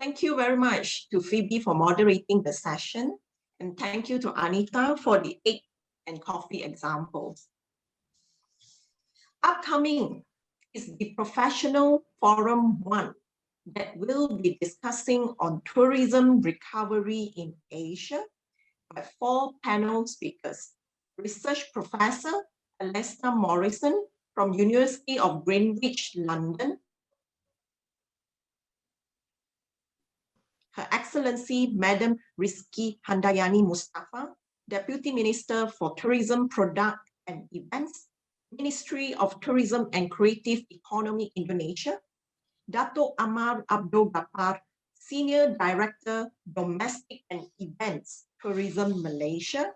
Thank you very much to Phoebe for moderating the session, and thank you to Anita for the egg and coffee examples. Upcoming is the Professional Forum 1 that will be discussing on tourism recovery in Asia by 4 panel speakers. Research Professor Alesta Morrison from University of Greenwich, London. Her Excellency Madam Rizky Handayani Mustafa, Deputy Minister for Tourism Product and Events, Ministry of Tourism and Creative Economy Indonesia. Dato Amar Abdul Ghaffar, Senior Director, Domestic and Events, Tourism Malaysia.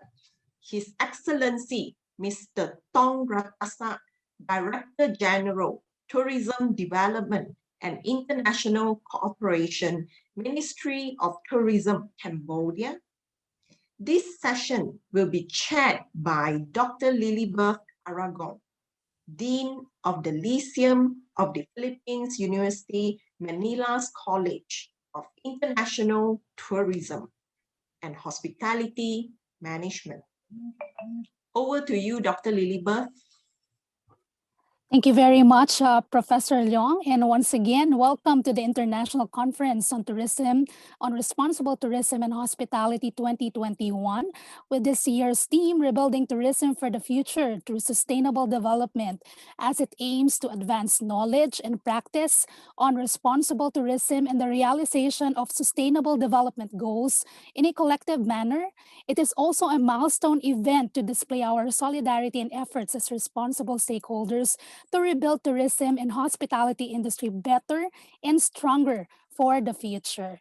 His Excellency Mr. Tong Ratasa, Director General, Tourism Development and International Cooperation, Ministry of Tourism, Cambodia. This session will be chaired by Dr. Lilibeth Aragon, Dean of the Lyceum of the Philippines University, Manila's College of International Tourism and Hospitality Management. Over to you, Dr. Lilibeth. Thank you very much, Professor Leong. And once again, welcome to the International Conference on Tourism, on Responsible Tourism and Hospitality 2021, with this year's theme, Rebuilding Tourism for the Future Through Sustainable Development, as it aims to advance knowledge and practice on responsible tourism and the realization of sustainable development goals in a collective manner. It is also a milestone event to display our solidarity and efforts as responsible stakeholders to rebuild tourism and hospitality industry better and stronger for the future.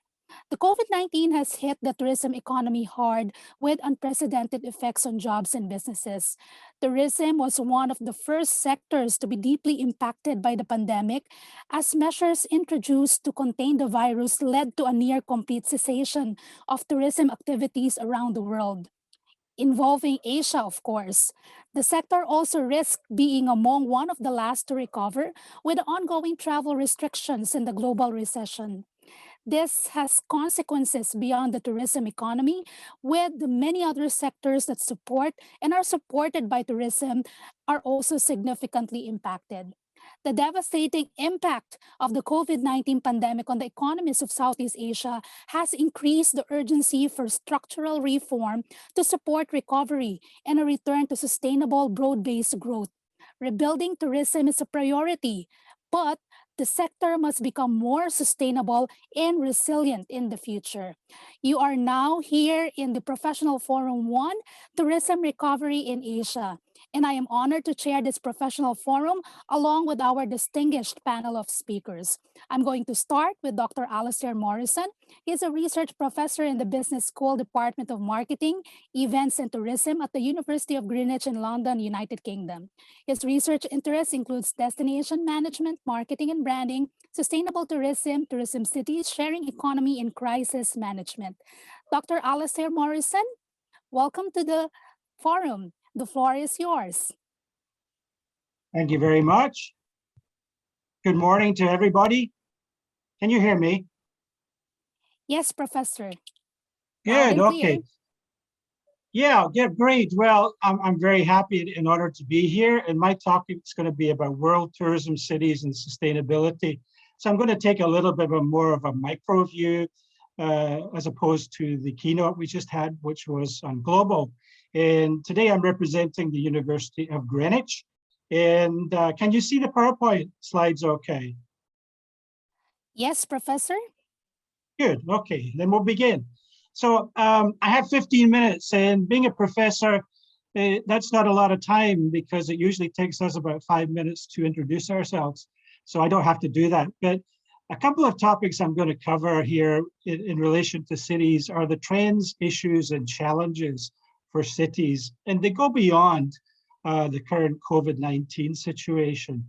The COVID-19 has hit the tourism economy hard with unprecedented effects on jobs and businesses. Tourism was one of the first sectors to be deeply impacted by the pandemic, as measures introduced to contain the virus led to a near complete cessation of tourism activities around the world, involving Asia, of course. The sector also risked being among one of the last to recover with ongoing travel restrictions in the global recession. This has consequences beyond the tourism economy, with many other sectors that support and are supported by tourism are also significantly impacted. The devastating impact of the COVID-19 pandemic on the economies of Southeast Asia has increased the urgency for structural reform to support recovery and a return to sustainable broad-based growth. Rebuilding tourism is a priority, but the sector must become more sustainable and resilient in the future. You are now here in the Professional Forum 1, Tourism Recovery in Asia. And I am honored to chair this professional forum along with our distinguished panel of speakers. I'm going to start with Dr. Alastair Morrison. He's a research professor in the Business School Department of Marketing, Events and Tourism at the University of Greenwich in London, United Kingdom. His research interests includes destination management, marketing and branding, sustainable tourism, tourism cities, sharing economy, and crisis management. Dr. Alastair Morrison, welcome to the forum. The floor is yours. Thank you very much. Good morning to everybody. Can you hear me? Yes, Professor. Good, okay. Yeah, great. Well, I'm very happy in order to be here, and my talk is going to be about world tourism cities and sustainability. So I'm going to take a little bit of more of a micro view as opposed to the keynote we just had, which was on global. And today I'm representing the University of Greenwich. And can you see the PowerPoint slides okay? Yes, Professor. Good, okay, then we'll begin. So I have 15 minutes, and being a professor, that's not a lot of time because it usually takes us about 5 minutes to introduce ourselves. So I don't have to do that. But a couple of topics I'm going to cover here in relation to cities are the trends, issues, and challenges for cities, and they go beyond the current COVID-19 situation.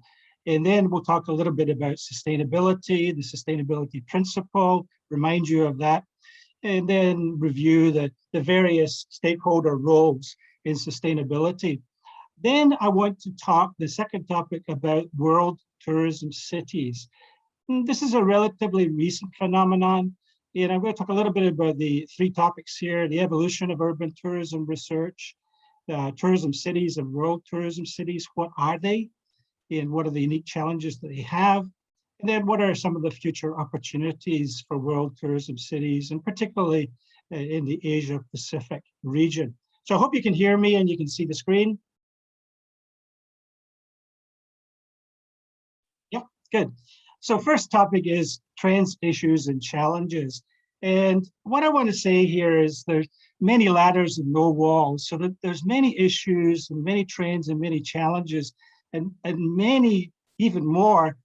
And then we'll talk a little bit about sustainability, the sustainability principle, remind you of that, and then review the various stakeholder roles in sustainability. Then I want to talk, the second topic, about world tourism cities. This is a relatively recent phenomenon. and I'm going to talk a little bit about the three topics here: the evolution of urban tourism research, tourism cities and world tourism cities. What are they, and what are the unique challenges that they have? And then what are some of the future opportunities for world tourism cities, and particularly in the Asia Pacific region? So I hope you can hear me and you can see the screen. Yep, good. So first topic is trends, issues, and challenges. And what I want to say here is there's many ladders and no walls. So that there's many issues and many trends and many challenges and many, even more,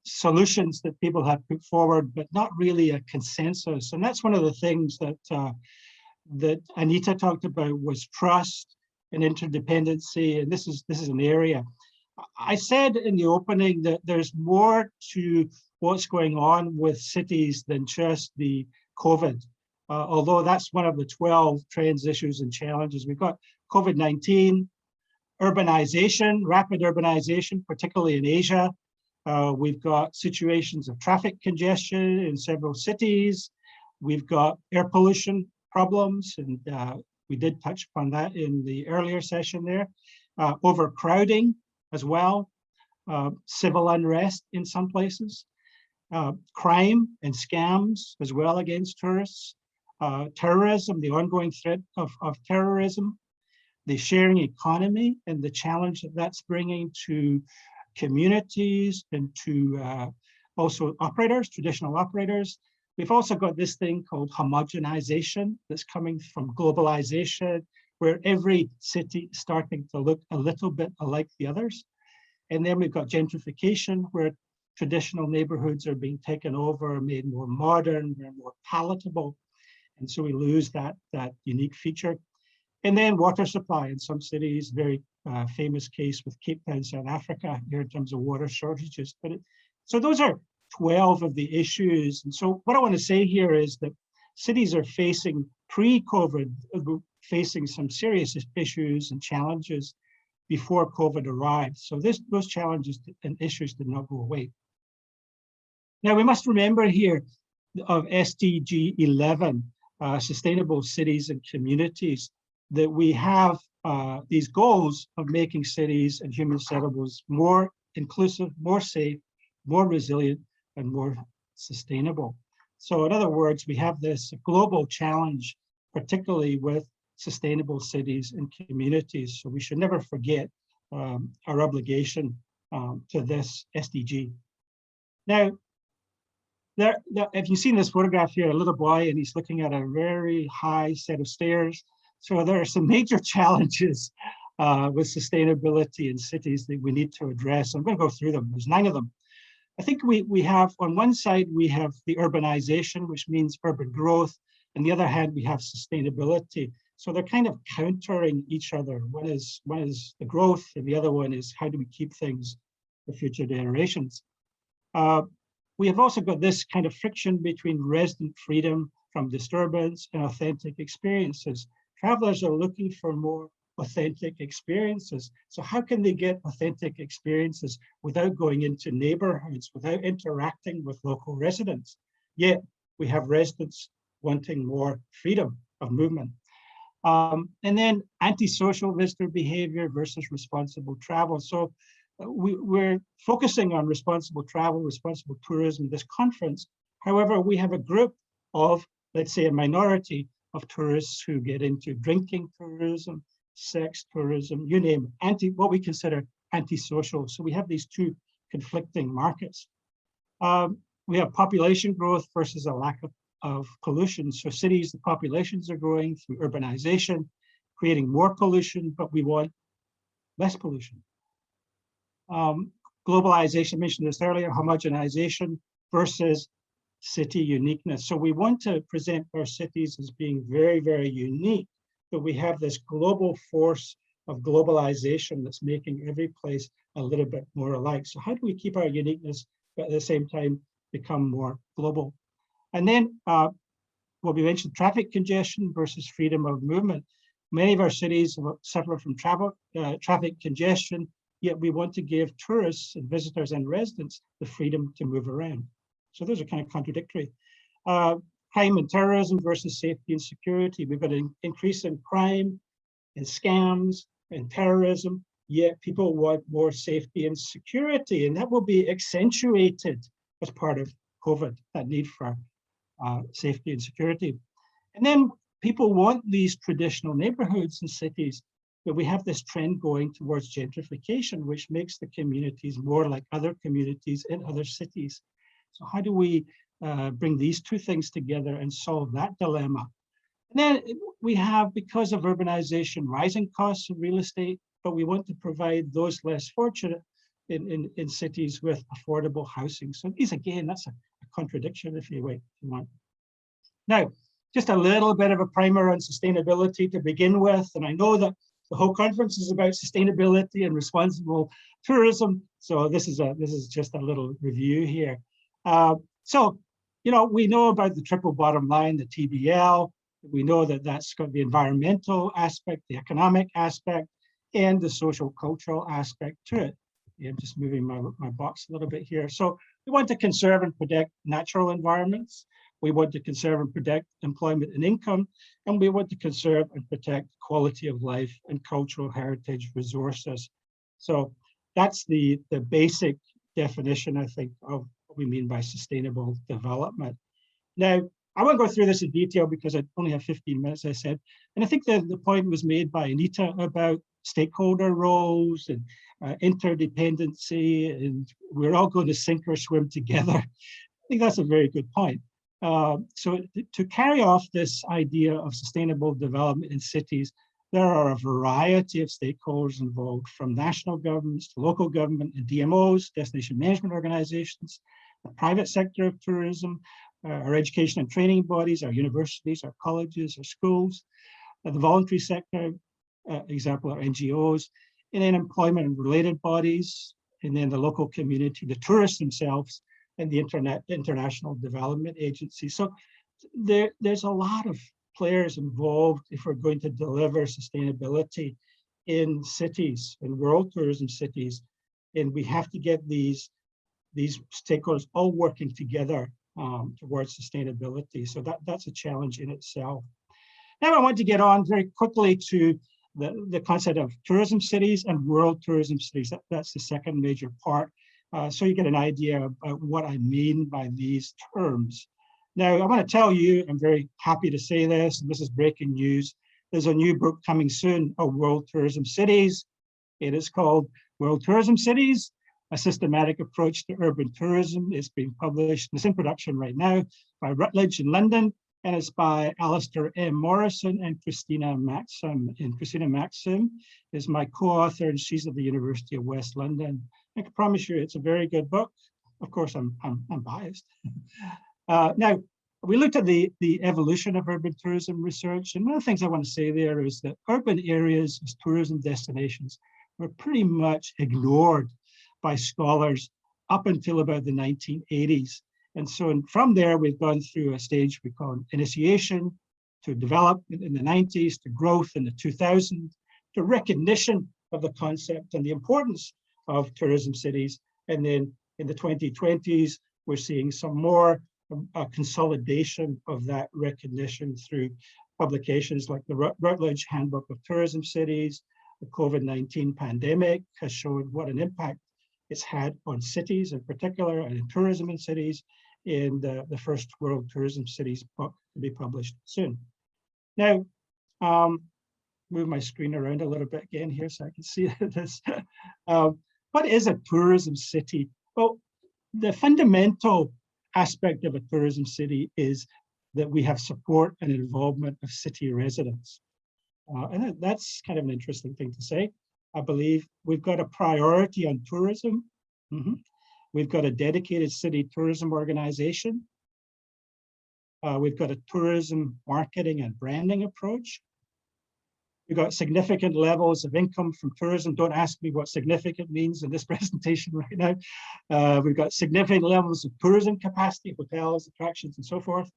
solutions that people have put forward, but not really a consensus. And that's one of the things that that Anita talked about, was trust and interdependency. And this is an area. I said in the opening that there's more to what's going on with cities than just the COVID, although that's one of the 12 trends, issues, and challenges. We've got COVID-19, urbanization, rapid urbanization, particularly in Asia. We've got situations of traffic congestion in several cities. We've got air pollution problems, and we did touch upon that in the earlier session there. Overcrowding as well, civil unrest in some places, crime and scams as well against tourists, terrorism, the ongoing threat of terrorism, the sharing economy and the challenge that that's bringing to communities and to also operators, traditional operators. We've also got this thing called homogenization that's coming from globalization, where every city is starting to look a little bit alike the others. And then we've got gentrification, where traditional neighborhoods are being taken over, made more modern, they're more palatable. And so we lose that unique feature. And then water supply in some cities, very famous case with Cape Town, South Africa, here in terms of water shortages. So those are 12 of the issues. And so what I want to say here is that cities are facing, pre-COVID, facing some serious issues and challenges before COVID arrived. So those challenges and issues did not go away. Now we must remember here of SDG 11, Sustainable Cities and Communities, that we have these goals of making cities and human settlements more inclusive, more safe, more resilient, and more sustainable. So in other words, we have this global challenge, particularly with sustainable cities and communities. So we should never forget our obligation to this SDG. Now, if you've seen this photograph here, a little boy, and he's looking at a very high set of stairs. So there are some major challenges with sustainability in cities that we need to address. I'm going to go through them. There's 9 of them. I think we have, on one side, we have the urbanization, which means urban growth. On the other hand, we have sustainability. So they're kind of countering each other. One is the growth, and the other one is how do we keep things for future generations. We have also got this kind of friction between resident freedom from disturbance and authentic experiences. Travelers are looking for more authentic experiences. So how can they get authentic experiences without going into neighborhoods, without interacting with local residents? Yet we have residents wanting more freedom of movement. And then antisocial visitor behavior versus responsible travel. So we're focusing on responsible travel, responsible tourism, this conference. However, we have a group of, let's say, a minority of tourists who get into drinking tourism, sex tourism, you name it, what we consider antisocial. So we have these two conflicting markets. We have population growth versus a lack of pollution. So cities, the populations are growing through urbanization, creating more pollution, but we want less pollution. Globalization, I mentioned this earlier, homogenization versus city uniqueness. So we want to present our cities as being very, very unique, but we have this global force of globalization that's making every place a little bit more alike. So how do we keep our uniqueness, but at the same time become more global? And then what we mentioned, traffic congestion versus freedom of movement. Many of our cities suffer from traffic congestion, yet we want to give tourists and visitors and residents the freedom to move around. So those are kind of contradictory. crime and terrorism versus safety and security. We've got an increase in crime and scams and terrorism, yet people want more safety and security, and that will be accentuated as part of COVID, that need for safety and security. And then people want these traditional neighborhoods and cities, but we have this trend going towards gentrification, which makes the communities more like other communities in other cities. So how do we bring these two things together and solve that dilemma? And then we have, because of urbanization, rising costs of real estate, but we want to provide those less fortunate in cities with affordable housing. So these, again, that's a contradiction, if you want. Now, just a little bit of a primer on sustainability to begin with. And I know that the whole conference is about sustainability and responsible tourism. So this is just a little review here. So, you know, we know about the triple bottom line, the TBL. We know that that's got the environmental aspect, the economic aspect, and the social cultural aspect to it. I'm just moving my box a little bit here. So we want to conserve and protect natural environments. We want to conserve and protect employment and income, and we want to conserve and protect quality of life and cultural heritage resources. So that's the basic definition, I think, of what we mean by sustainable development. Now, I won't go through this in detail because I only have 15 minutes, I said. And I think that the point was made by Anita about stakeholder roles and interdependency, and we're all going to sink or swim together. I think that's a very good point. So to carry off this idea of sustainable development in cities, there are a variety of stakeholders involved, from national governments to local government and DMOs, destination management organizations, the private sector of tourism, our education and training bodies, our universities, our colleges, our schools, the voluntary sector, example, our NGOs, and then employment and related bodies, and then the local community, the tourists themselves, and the international development agency. So there's a lot of players involved if we're going to deliver sustainability in cities, in world tourism cities, and we have to get these stakeholders all working together towards sustainability. So that's a challenge in itself. Now I want to get on very quickly to the concept of tourism cities and world tourism cities. That's the second major part. So you get an idea about what I mean by these terms. Now, I want to tell you, I'm very happy to say this, and this is breaking news. There's a new book coming soon of world tourism cities. It is called World Tourism Cities, A Systematic Approach to Urban Tourism. It's being published, it's in production right now by Routledge in London, and it's by Alistair M. Morrison and Christina Maxim. And Christina Maxim is my co-author, and she's at the University of West London. I can promise you it's a very good book. Of course, I'm biased. Now, we looked at the evolution of urban tourism research, and one of the things I want to say there is that urban areas as tourism destinations were pretty much ignored by scholars up until about the 1980s. And so from there, we've gone through a stage we call initiation, to development in the 90s, to growth in the 2000s, to recognition of the concept and the importance of tourism cities. And then in the 2020s, we're seeing some more consolidation of that recognition through publications like the Routledge Handbook of Tourism Cities. The COVID-19 pandemic has shown what an impact it's had on cities in particular, and in tourism in cities, in the first World Tourism Cities book to be published soon. Now, move my screen around a little bit again here so I can see this. What is a tourism city? Well, the fundamental aspect of a tourism city is that we have support and involvement of city residents. And that's kind of an interesting thing to say. I believe we've got a priority on tourism. We've got a dedicated city tourism organization. We've got a tourism marketing and branding approach. We've got significant levels of income from tourism. Don't ask me what significant means in this presentation right now. We've got significant levels of tourism capacity, hotels, attractions, and so forth.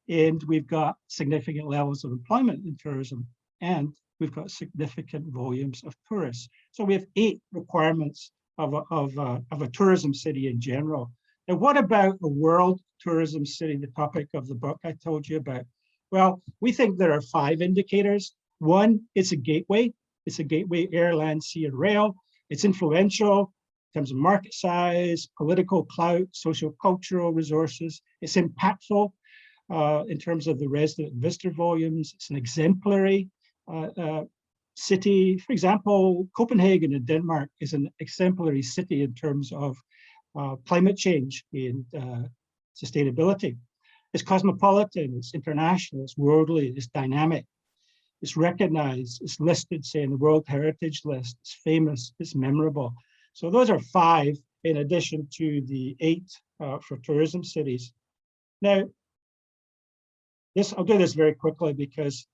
And we've got significant levels of employment in tourism. And we've got significant volumes of tourists. So we have 8 requirements of a tourism city in general. Now, what about a world tourism city, the topic of the book I told you about? Well, we think there are 5 indicators. One, it's a gateway. It's a gateway, air, land, sea, and rail. It's influential in terms of market size, political clout, socio-cultural resources. It's impactful in terms of the resident and visitor volumes. It's an exemplary city. For example, Copenhagen in Denmark is an exemplary city in terms of climate change and sustainability. It's cosmopolitan, it's international, it's worldly, it's dynamic, it's recognized, it's listed, say, in the World Heritage List, it's famous, it's memorable. So those are 5 in addition to the 8 for tourism cities. Now, I'll do this very quickly because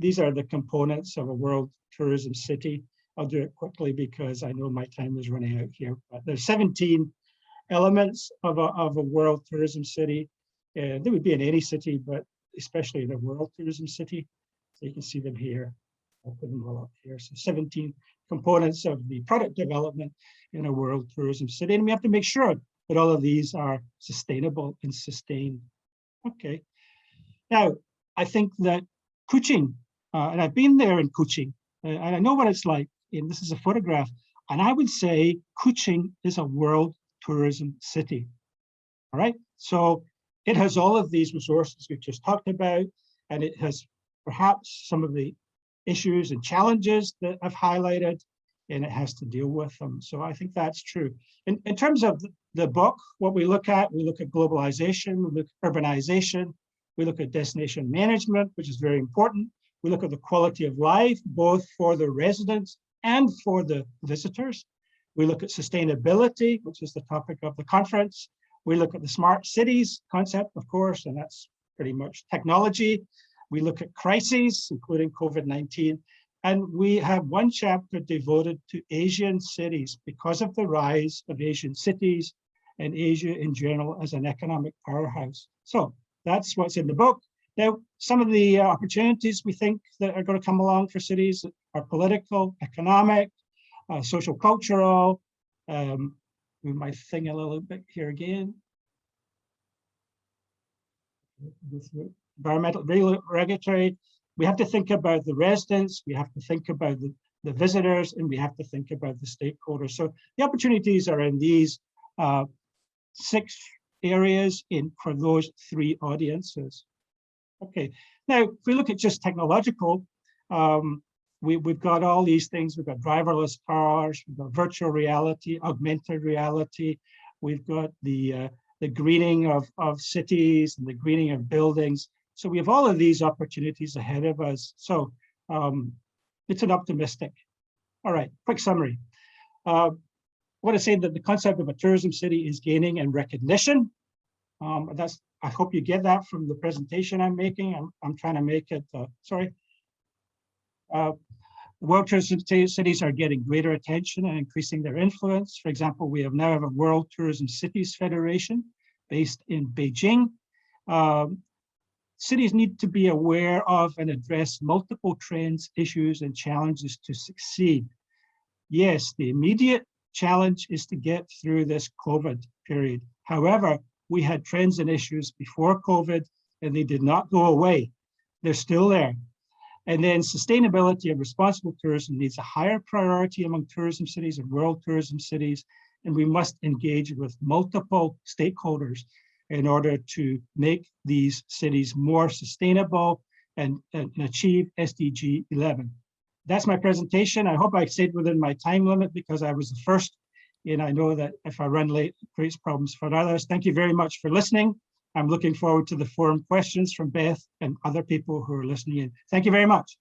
these are the components of a world tourism city. I'll do it quickly because I know my time is running out here. But there's 17 elements of a world tourism city. They would be in any city, but especially in a world tourism city. So you can see them here. I'll put them all up here. So 17 components of the product development in a world tourism city. And we have to make sure that all of these are sustainable and sustained. Okay. Now, I think that Kuching, and I've been there in Kuching, and I know what it's like, and this is a photograph, and I would say Kuching is a world tourism city. All right, so it has all of these resources we've just talked about, and it has perhaps some of the issues and challenges that I've highlighted, and it has to deal with them. So I think that's true. In terms of the book, what we look at globalization, we look at urbanization, we look at destination management, which is very important. We look at the quality of life, both for the residents and for the visitors. We look at sustainability, which is the topic of the conference. We look at the smart cities concept, of course, and that's pretty much technology. We look at crises, including COVID-19, and we have one chapter devoted to Asian cities because of the rise of Asian cities and Asia in general as an economic powerhouse. So that's what's in the book. Now, some of the opportunities we think that are going to come along for cities are political, economic, social, cultural. Move my thing a little bit here again. Environmental, regulatory. We have to think about the residents, we have to think about the visitors, and we have to think about the stakeholders. So the opportunities are in these 6 areas for those 3 audiences. Okay, now if we look at just technological, we've got all these things. We've got driverless cars, we've got virtual reality, augmented reality. We've got the greening of cities and the greening of buildings. So we have all of these opportunities ahead of us. So it's an optimistic. All right, quick summary. I want to say that the concept of a tourism city is gaining in recognition. I hope you get that from the presentation I'm making. I'm trying to make it, World tourism cities are getting greater attention and increasing their influence. For example, we now have a World Tourism Cities Federation based in Beijing. Cities need to be aware of and address multiple trends, issues, and challenges to succeed. Yes, the immediate challenge is to get through this COVID period. However, we had trends and issues before COVID, and they did not go away. They're still there. And then sustainability and responsible tourism needs a higher priority among tourism cities and world tourism cities, and we must engage with multiple stakeholders in order to make these cities more sustainable and achieve SDG 11. That's my presentation. I hope I stayed within my time limit because I was the first, and I know that if I run late, it creates problems for others. Thank you very much for listening. I'm looking forward to the forum questions from Beth and other people who are listening in. Thank you very much.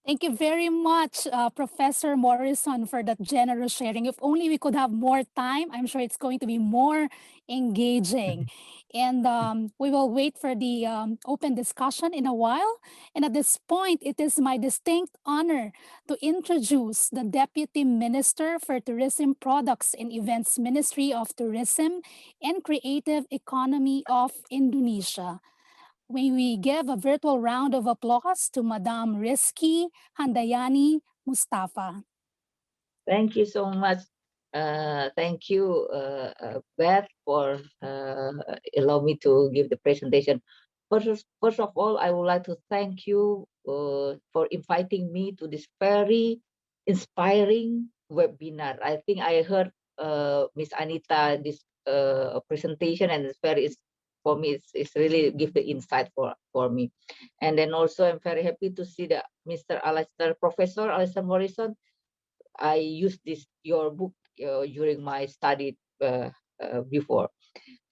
Thank you very much, Professor Morrison, for that generous sharing. If only we could have more time, I'm sure it's going to be more engaging. And we will wait for the open discussion in a while. And at this point, it is my distinct honor to introduce the Deputy Minister for Tourism Products and Events Ministry of Tourism and Creative Economy of Indonesia. May we give a virtual round of applause to Madam Rizky Handayani Mustafa. Thank you so much, Thank you, Beth, for allowing me to give the presentation. First of all, I would like to thank you for inviting me to this very inspiring webinar. I think I heard Miss Anita this presentation, and it's very, for me, it's really give the insight for me. And then also, I'm very happy to see that Professor Alistair Morrison. I used your book during my study before,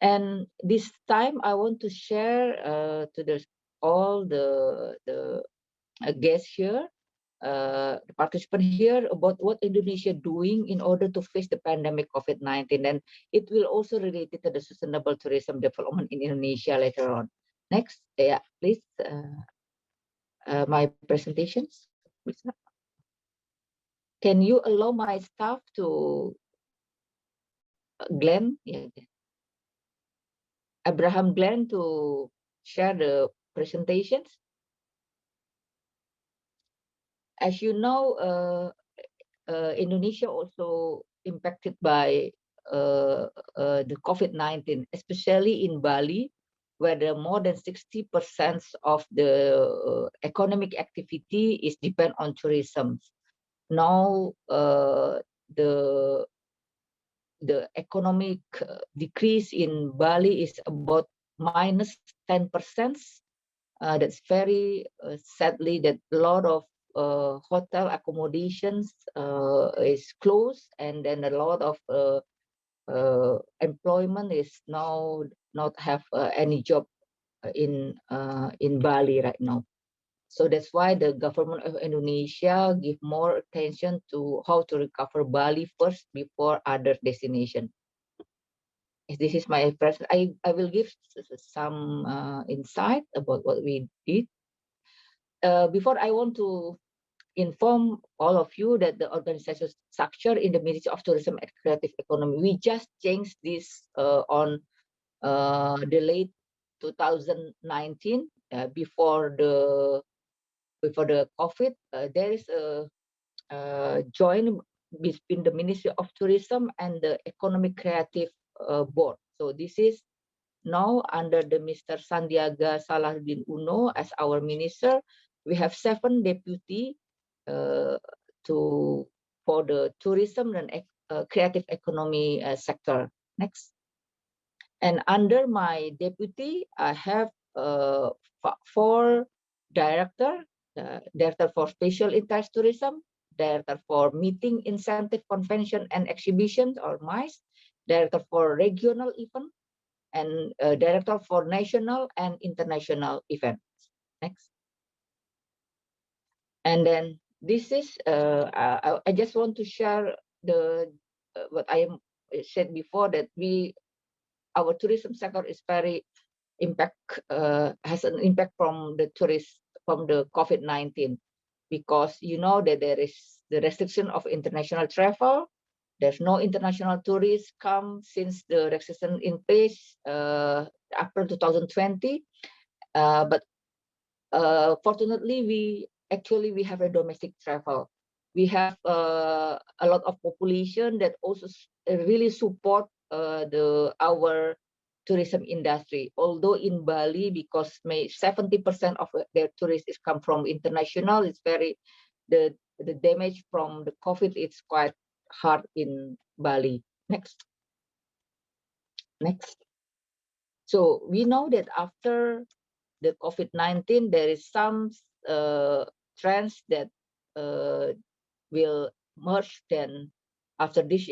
and this time I want to share to all the guests here, the participants here, about what Indonesia doing in order to face the pandemic COVID-19, and it will also relate to the sustainable tourism development in Indonesia later on. Next, yeah, please, my presentations. Can you allow my staff to Glenn, Abraham Glenn, to share the presentations? As you know, Indonesia also impacted by the COVID-19, especially in Bali, where more than 60% of the economic activity is depend on tourism. Now, the economic decrease in Bali is about minus 10%. That's very sadly that a lot of hotel accommodations is closed, and then a lot of employment is now not have any job in Bali right now. So that's why the government of Indonesia give more attention to how to recover Bali first before other destination. This is my first. I will give some insight about what we did. Before, I want to inform all of you that the organizational structure in the Ministry of Tourism and Creative Economy, we just changed this on the late 2019, before the COVID. There is a joint between the Ministry of Tourism and the Economic Creative Board. So this is now under the Mr. Sandiaga Salahuddin Uno as our minister. We have 7 deputy for the tourism and creative economy sector. Next. And under my deputy, I have 4 director. Director for Special Interest Tourism, Director for Meeting, Incentive, Convention and Exhibitions, or MICE, Director for Regional Event, and Director for National and International Events. Next. And then this is, I just want to share the what I said before, that our tourism sector is very has an impact from the from the COVID-19, because you know that there is the restriction of international travel. There's no international tourists come since the restriction in place April 2020. But fortunately, we have a domestic travel. We have a lot of population that also really support our tourism industry. Although in Bali, because 70% of their tourists come from international, it's very the damage from the COVID is quite hard in Bali. Next. So we know that after the COVID-19, there is some trends that will merge then after this,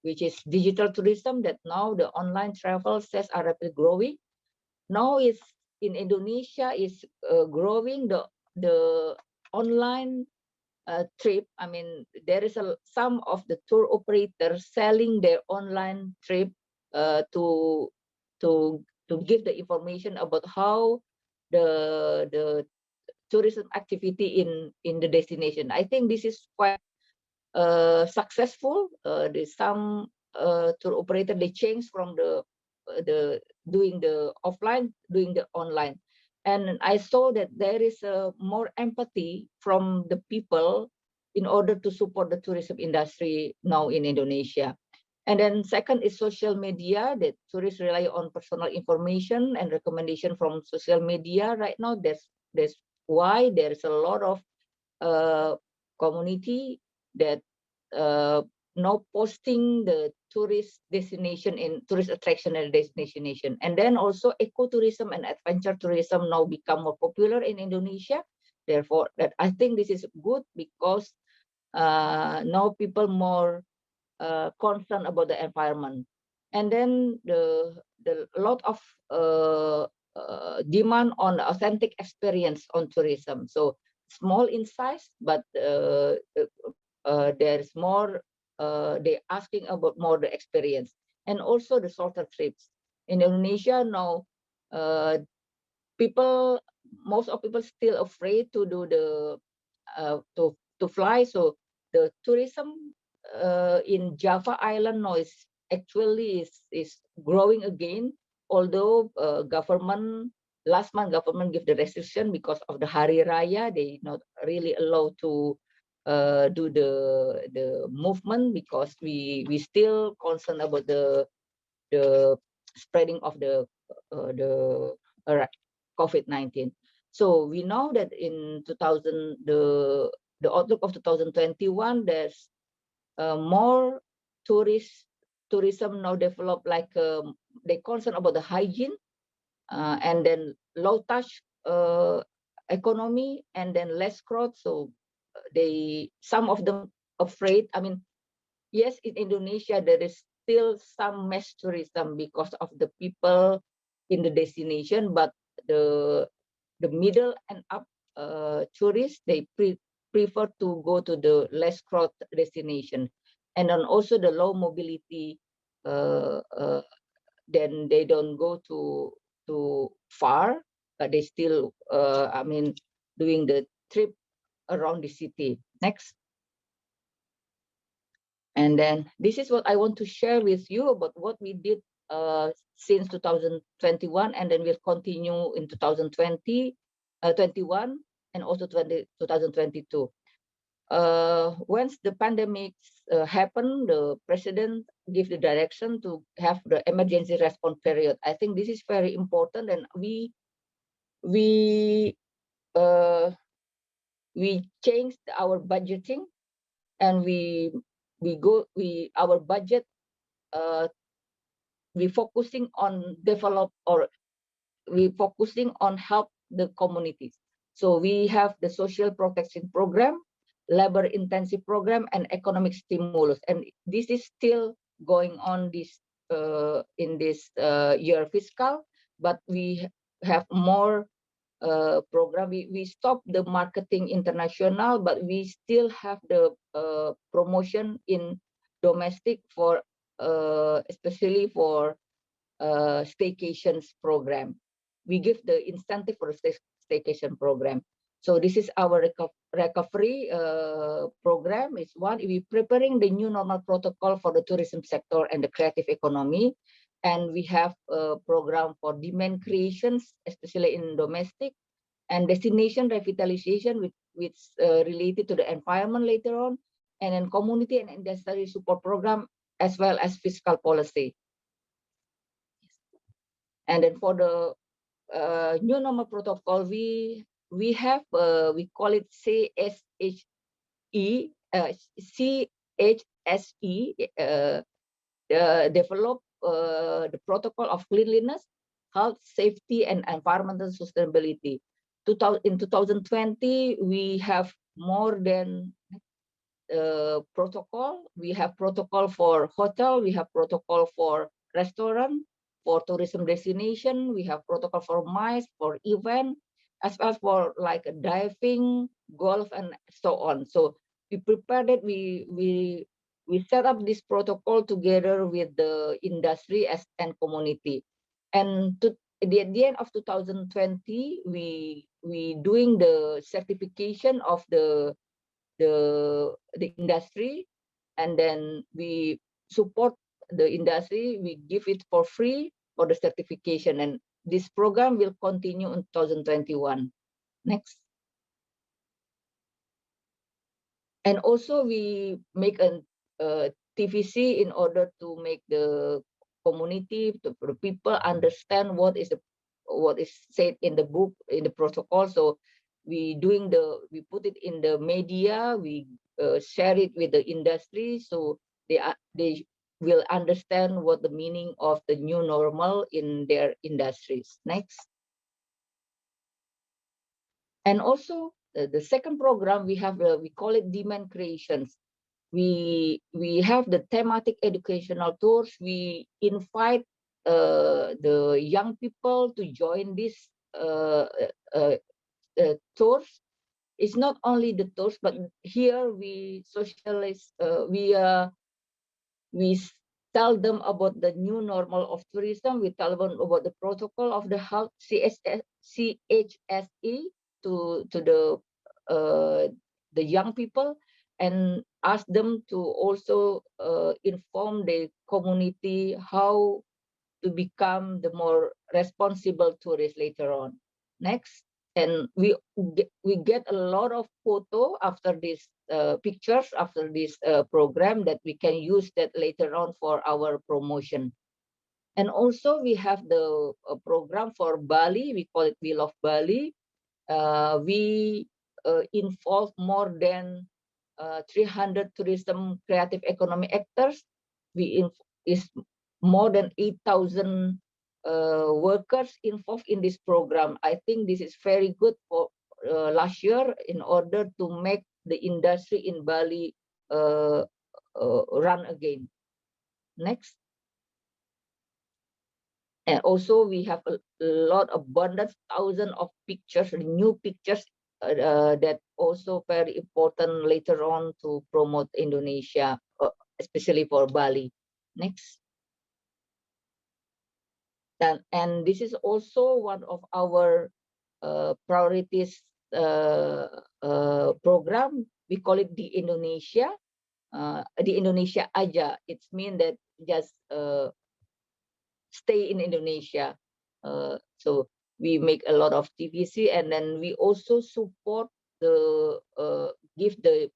which is digital tourism, that now the online travel sales are rapidly growing. Now is in Indonesia is growing the online trip. I mean, there is some of the tour operators selling their online trip to give the information about how the tourism activity in the destination. I think this is quite successful. There's some tour operator, they change from the doing the offline, doing the online, and I saw that there is more empathy from the people in order to support the tourism industry now in Indonesia. And then second is social media, that tourists rely on personal information and recommendation from social media right now. That's why there's a lot of community that now posting the tourist destination in tourist attraction and destination. And then also ecotourism and adventure tourism now become more popular in Indonesia. Therefore, that I think this is good because now people more concerned about the environment. And then the lot of demand on authentic experience on tourism. So small in size, but there's more, they're asking about more the experience. And also the shorter trips. In Indonesia now, most of people still afraid to do the, to fly. So the tourism in Java Island now is actually is growing again, although last month government give the restriction because of the Hari Raya. They not really allowed to do the movement because we still concerned about the spreading of the COVID-19. So we know that in the outlook of 2021, there's more tourism now develop, like they concern about the hygiene, and then low touch economy, and then less crowd. So some of them afraid. I mean, yes, in Indonesia there is still some mass tourism because of the people in the destination, but the middle and up tourists, they prefer to go to the less crowd destination. And then also the low mobility, then they don't go too far, but they still, I mean, doing the trip around the city. Next. And then this is what I want to share with you about what we did since 2021, and then we'll continue in 2021 and also 2022. Once the pandemic happened, the president gave the direction to have the emergency response period. I think this is very important, and we changed our budgeting, and our budget, we focusing on help the communities. So we have the social protection program, labor intensive program, and economic stimulus, and this is still going on in this year fiscal, but we have more program. We stopped the marketing international, but we still have the promotion in domestic for especially for staycations program. We give the incentive for the staycation program. So this is our recovery program. Is one, we preparing the new normal protocol for the tourism sector and the creative economy. And we have a program for demand creations, especially in domestic, and destination revitalization, which related to the environment later on, and then community and industry support program, as well as fiscal policy. And then for the new normal protocol, we have we call it CHSE, develop the protocol of cleanliness, health, safety, and environmental sustainability. In 2020, we have more than protocol. We have protocol for hotel, we have protocol for restaurant, for tourism destination, we have protocol for MICE, for event, as well as for like diving, golf, and so on. So we prepared it, we set up this protocol together with the industry and community. And at the end of 2020, we doing the certification of the industry, and then we support the industry. We give it for free for the certification, and this program will continue in 2021. Next. And also we make a TVC in order to make the community, the people understand what is said in the book, in the protocol. So we put it in the media, we share it with the industry, so they will understand what the meaning of the new normal in their industries. Next. And also the second program we have, we call it demand creations. We have the thematic educational tours. We invite the young people to join this tours. It's not only the tours, but here we socialize. We tell them about the new normal of tourism. We tell them about the protocol of the health CHSE to the young people, and ask them to also inform the community how to become the more responsible tourists later on. Next. And we get a lot of photo after this pictures after this program that we can use that later on for our promotion. And also we have the program for Bali. We call it We Love Bali. We involve more than 300 tourism creative economy actors. Is more than 8,000 workers involved in this program. I think this is very good for last year in order to make the industry in Bali run again. Next. And also we have a lot of abundant thousands of pictures, new pictures that also very important later on to promote Indonesia, especially for Bali. Next. And this is also one of our priorities program. We call it the Indonesia Aja. It means that just stay in Indonesia. So we make a lot of TVC, and then we also support the give the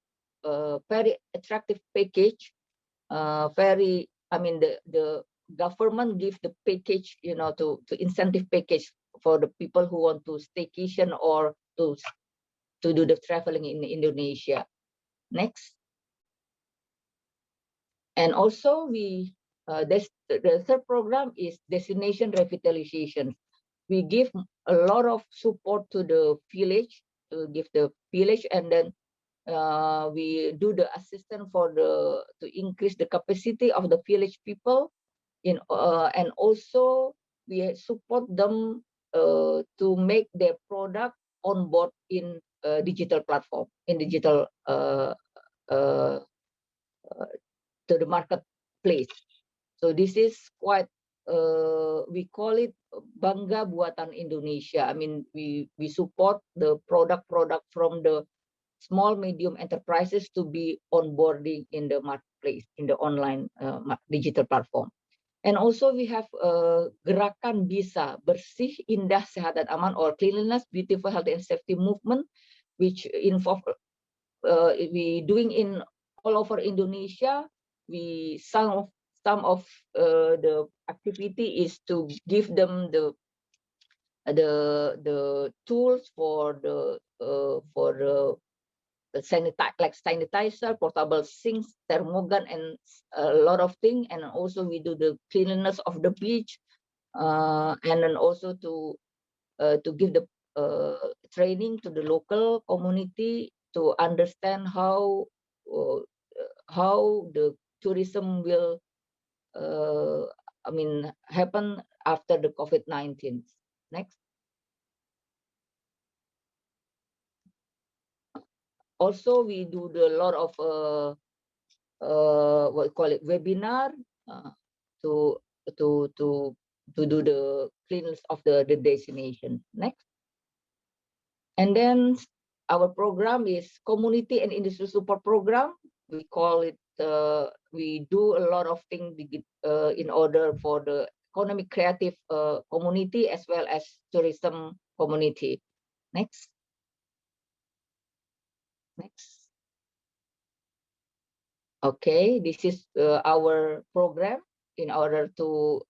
very attractive package. The government give the package, to incentive package for the people who want to staycation or to do the traveling in Indonesia. Next. And also the third program is destination revitalization. We give a lot of support to the village, and then we do the assistance to increase the capacity of the village people, and also we support them to make their product on board in digital platform, in digital to the marketplace. So this is quite we call it Bangga Buatan Indonesia. I mean, we support the product from the small medium enterprises to be onboarding in the marketplace, in the online digital platform. And also we have Gerakan Bisa, Bersih, Indah, Sehat dan Aman, or Cleanliness, Beautiful, Healthy and Safety movement, which involve we doing in all over Indonesia. Some of the activity is to give them the tools for the sanitizer, portable sinks, thermogun, and a lot of things. And also we do the cleanliness of the beach, and then also to give the training to the local community to understand how the tourism will happen after the COVID-19. Next. Also, we do a lot of what we call it webinar to do the cleanliness of the destination. Next. And then our program is community and industry support program. We call it. We do a lot of things in order for the economic creative community as well as tourism community. Next. Next. Okay, this is our program in order to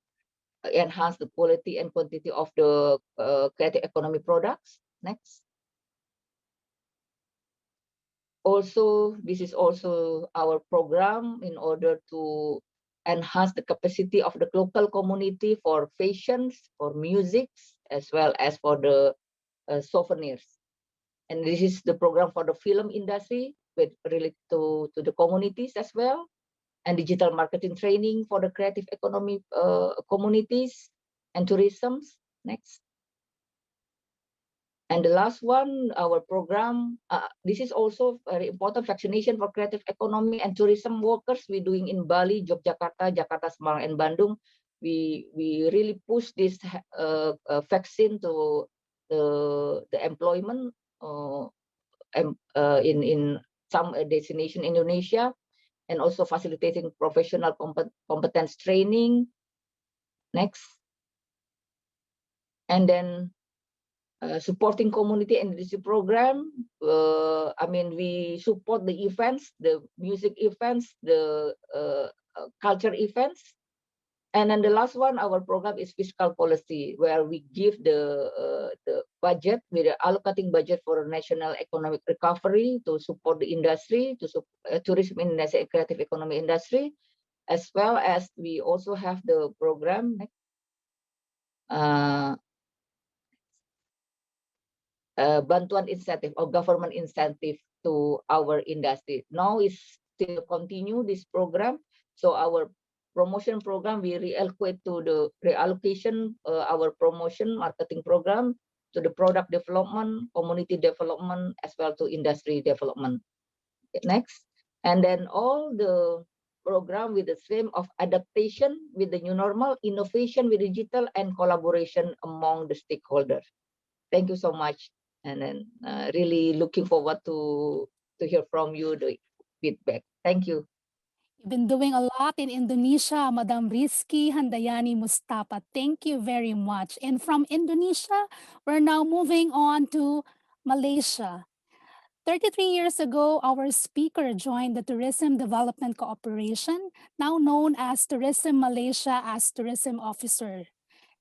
enhance the quality and quantity of the creative economy products. Next. Also, this is also our program in order to enhance the capacity of the local community for fashions, for music, as well as for the souvenirs. And this is the program for the film industry with related to the communities as well, and digital marketing training for the creative economy communities and tourism. Next. And the last one, our program, this is also very important, vaccination for creative economy and tourism workers we're doing in Bali, Yogyakarta, Jakarta, Semarang, and Bandung. We really push this vaccine to the employment in some destination in Indonesia, and also facilitating professional competence training. Next. And then supporting community and industry program. I mean, we support the events, the music events, the culture events. And then the last one, our program is fiscal policy, where we give the budget, we're allocating budget for national economic recovery to support the industry, to tourism industry and creative economy industry, as well as we also have the program bantuan incentive or government incentive to our industry. Now is still continue this program. So our promotion program, we reallocate to the reallocation our promotion marketing program to the product development, community development, as well to industry development. Next. And then all the program with the same of adaptation with the new normal, innovation with digital, and collaboration among the stakeholders. Thank you so much. And then really looking forward to hear from you the feedback. Thank you. You've been doing a lot in Indonesia, Madam Rizky Handayani Mustafa. Thank you very much. And from Indonesia, we're now moving on to Malaysia. 33 years ago, our speaker joined the Tourism Development Cooperation, now known as Tourism Malaysia, as tourism officer.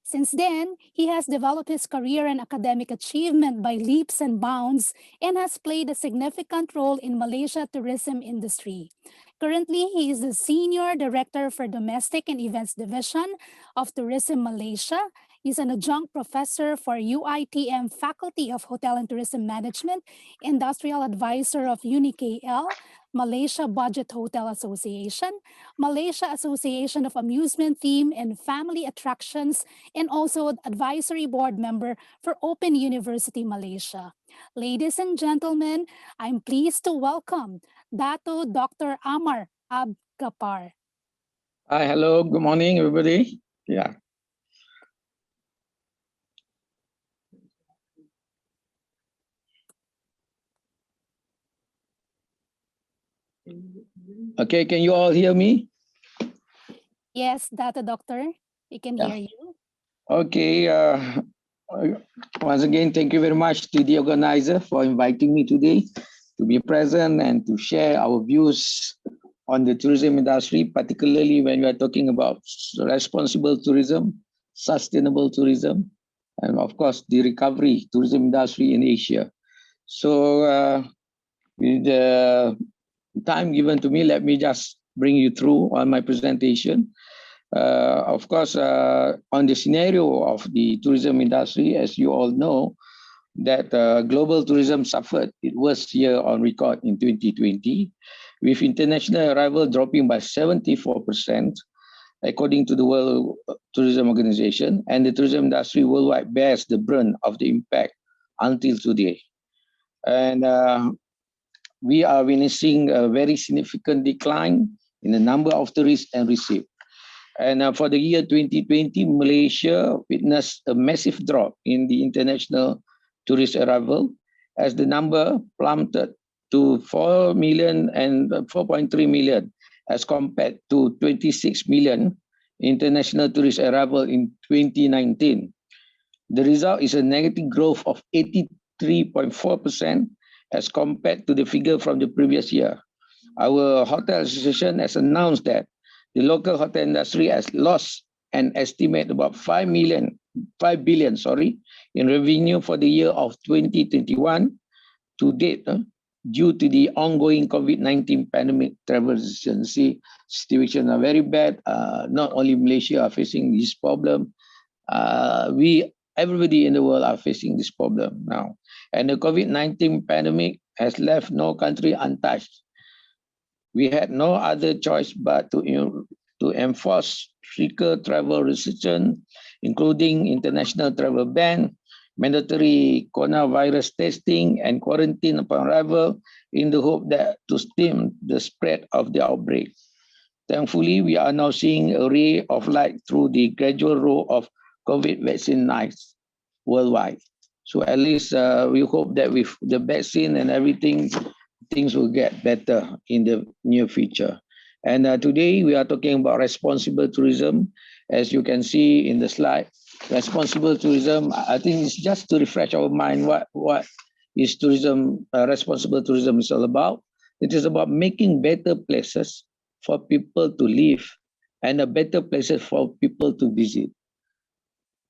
Since then, he has developed his career and academic achievement by leaps and bounds and has played a significant role in Malaysia tourism industry. Currently, he is the Senior Director for Domestic and Events Division of Tourism Malaysia. He's an adjunct professor for UITM Faculty of Hotel and Tourism Management, industrial advisor of UniKL, Malaysia Budget Hotel Association, Malaysia Association of Amusement Theme and Family Attractions, and also advisory board member for Open University Malaysia. Ladies and gentlemen, I'm pleased to welcome Dato Dr. Amar Abgapar. Hi, hello, good morning, everybody. Yeah. Okay, can you all hear me? Yes, Dato Doctor, we can hear you. Okay, once again, thank you very much to the organizer for inviting me today to be present and to share our views on the tourism industry, particularly when we are talking about responsible tourism, sustainable tourism, and of course, the recovery tourism industry in Asia. So with the time given to me, let me just bring you through on my presentation. Of course, on the scenario of the tourism industry, as you all know, that global tourism suffered its worst year on record in 2020, with international arrival dropping by 74%, according to the World Tourism Organization, and the tourism industry worldwide bears the brunt of the impact until today. And we are witnessing a very significant decline in the number of tourists and receipts. And for the year 2020, Malaysia witnessed a massive drop in the international tourist arrival, as the number plummeted to 4 million and 4.3 million as compared to 26 million international tourist arrival in 2019. The result is a negative growth of 83.4% as compared to the figure from the previous year. Our hotel association has announced that the local hotel industry has lost an estimate about 5 billion in revenue for the year of 2021 to date, due to the ongoing COVID-19 pandemic. Travel agency situation are very bad. Not only Malaysia are facing this problem, everybody in the world are facing this problem now. And the COVID-19 pandemic has left no country untouched. We had no other choice but to enforce stricter travel restrictions, including international travel ban, mandatory coronavirus testing, and quarantine upon arrival, in the hope that to stem the spread of the outbreak. Thankfully, we are now seeing a ray of light through the gradual roll of COVID vaccine knives worldwide. So at least we hope that with the vaccine and everything, things will get better in the near future. And today we are talking about responsible tourism. As you can see in the slide, responsible tourism, I think it's just to refresh our mind what is tourism, responsible tourism is all about. It is about making better places for people to live and a better places for people to visit.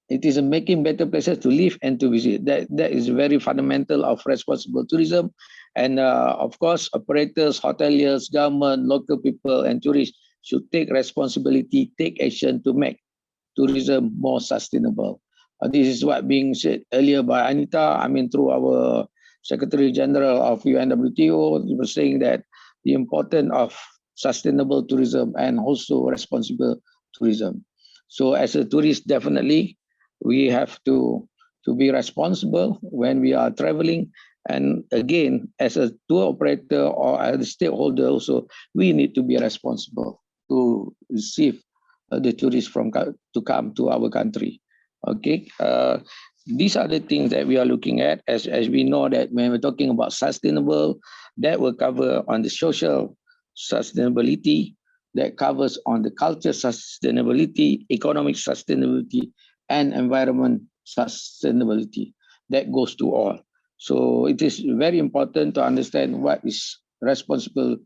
It is making better places to live and to visit. That is very fundamental of responsible tourism. And of course, operators, hoteliers, government, local people, and tourists should take responsibility, take action to make tourism more sustainable. This is what being said earlier by Anita. I mean, through our Secretary General of UNWTO, we were saying that the importance of sustainable tourism and also responsible tourism. So as a tourist, definitely, we have to be responsible when we are traveling. And again, as a tour operator or as a stakeholder also, we need to be responsible to receive the tourists to come to our country. Okay, these are the things that we are looking at. As we know that when we're talking about sustainable, that will cover on the social sustainability, that covers on the culture sustainability, economic sustainability, and environment sustainability. That goes to all. So it is very important to understand what is responsible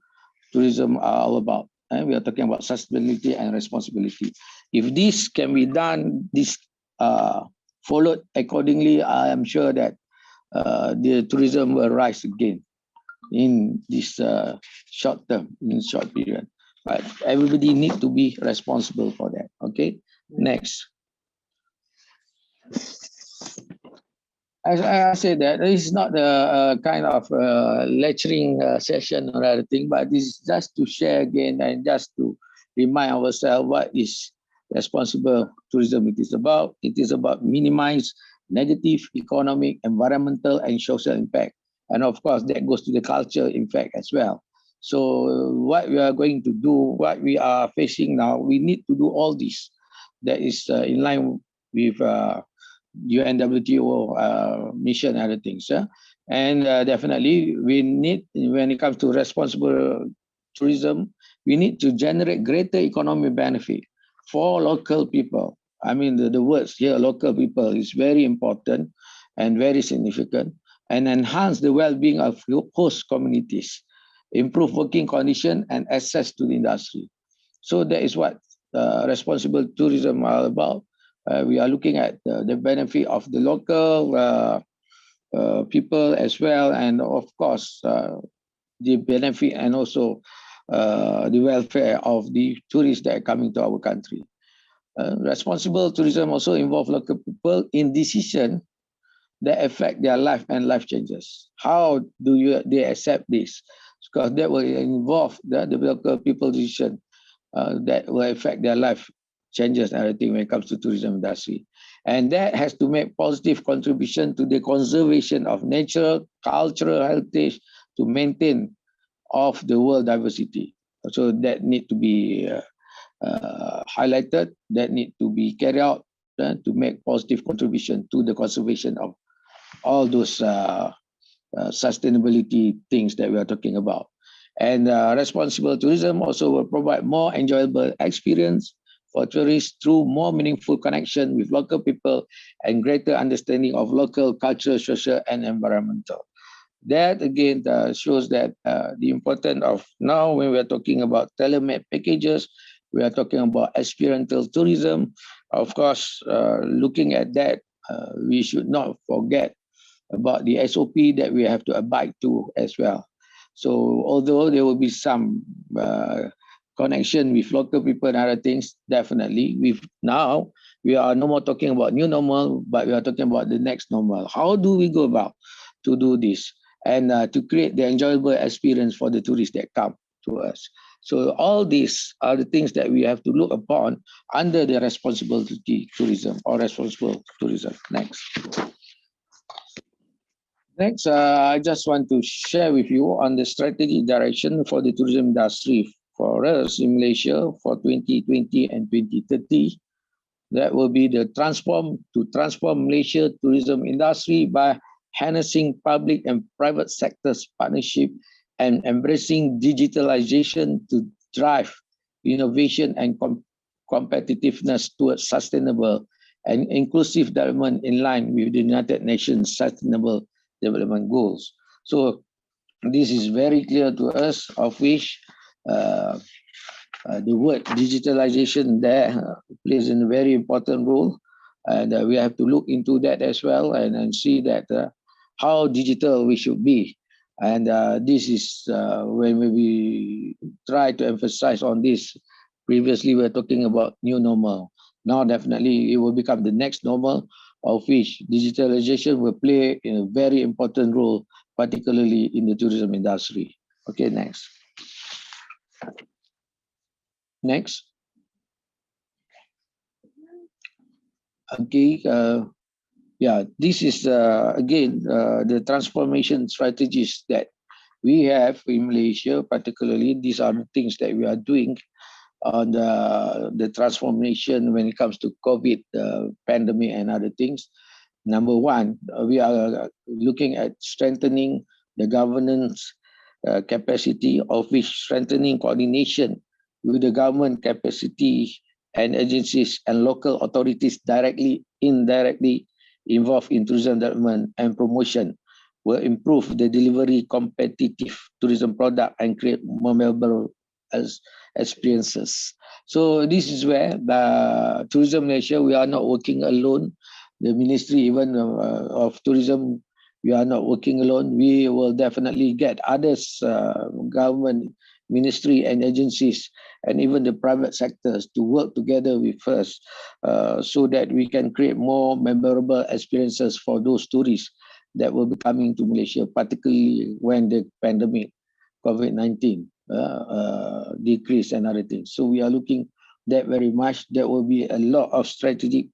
tourism all about. And we are talking about sustainability and responsibility. If this can be done, this followed accordingly, I am sure that the tourism will rise again in this short term, in short period. But everybody needs to be responsible for that. Okay, next. As I said, that this is not a kind of lecturing session or anything, but this is just to share again and just to remind ourselves what is responsible tourism it is about. It is about minimize negative economic, environmental, and social impact. And of course, that goes to the culture impact as well. So what we are going to do, what we are facing now, we need to do all this. That is in line with UNWTO mission and other things. And definitely we need, when it comes to responsible tourism, we need to generate greater economic benefit for local people. I mean, the words here, local people, is very important and very significant, and enhance the well-being of host communities, improve working conditions and access to the industry. So that is what responsible tourism are about. We are looking at the benefit of the local people as well, and of course, the benefit and also the welfare of the tourists that are coming to our country. Responsible tourism also involves local people in decisions that affect their life and life changes. How do they accept this? Because that will involve the local people decision that will affect their life changes and everything when it comes to tourism industry. And that has to make positive contribution to the conservation of natural, cultural heritage to maintain of the world diversity. So that need to be highlighted, that need to be carried out to make positive contribution to the conservation of all those sustainability things that we are talking about. And responsible tourism also will provide more enjoyable experience for tourists through more meaningful connection with local people and greater understanding of local culture, social, and environmental. That again shows that the importance of now when we are talking about tailor-made packages, we are talking about experiential tourism. Of course, looking at that, we should not forget about the SOP that we have to abide to as well. So although there will be some connection with local people and other things, definitely now we are no more talking about new normal, but we are talking about the next normal. How do we go about to do this and to create the enjoyable experience for the tourists that come to us? So all these are the things that we have to look upon under the responsibility tourism or responsible tourism. Next, I just want to share with you on the strategic direction for the tourism industry for us in Malaysia for 2020 and 2030. That will be the transform Malaysia tourism industry by harnessing public and private sectors partnership and embracing digitalization to drive innovation and competitiveness towards sustainable and inclusive development in line with the United Nations Sustainable Development Goals. So this is very clear to us, of which the word digitalization there plays a very important role, and we have to look into that as well and see that how digital we should be. And this is when we try to emphasize on this. Previously, we were talking about new normal. Now, definitely, it will become the next normal, of which digitalization will play a very important role, particularly in the tourism industry. Okay, next. Next. Okay, yeah, this is again the transformation strategies that we have in Malaysia, particularly. These are the things that we are doing on the transformation when it comes to COVID pandemic and other things. Number one, we are looking at strengthening the governance capacity, of which strengthening coordination with the government capacity and agencies and local authorities directly, indirectly involved in tourism development and promotion will improve the delivery competitive tourism product and create more memorable experiences. So this is where the Tourism Malaysia, we are not working alone. The Ministry even of Tourism, we are not working alone. We will definitely get others, government, ministry and agencies, and even the private sectors to work together with us so that we can create more memorable experiences for those tourists that will be coming to Malaysia, particularly when the pandemic, COVID-19, decrease and other things. So we are looking that very much. There will be a lot of strategic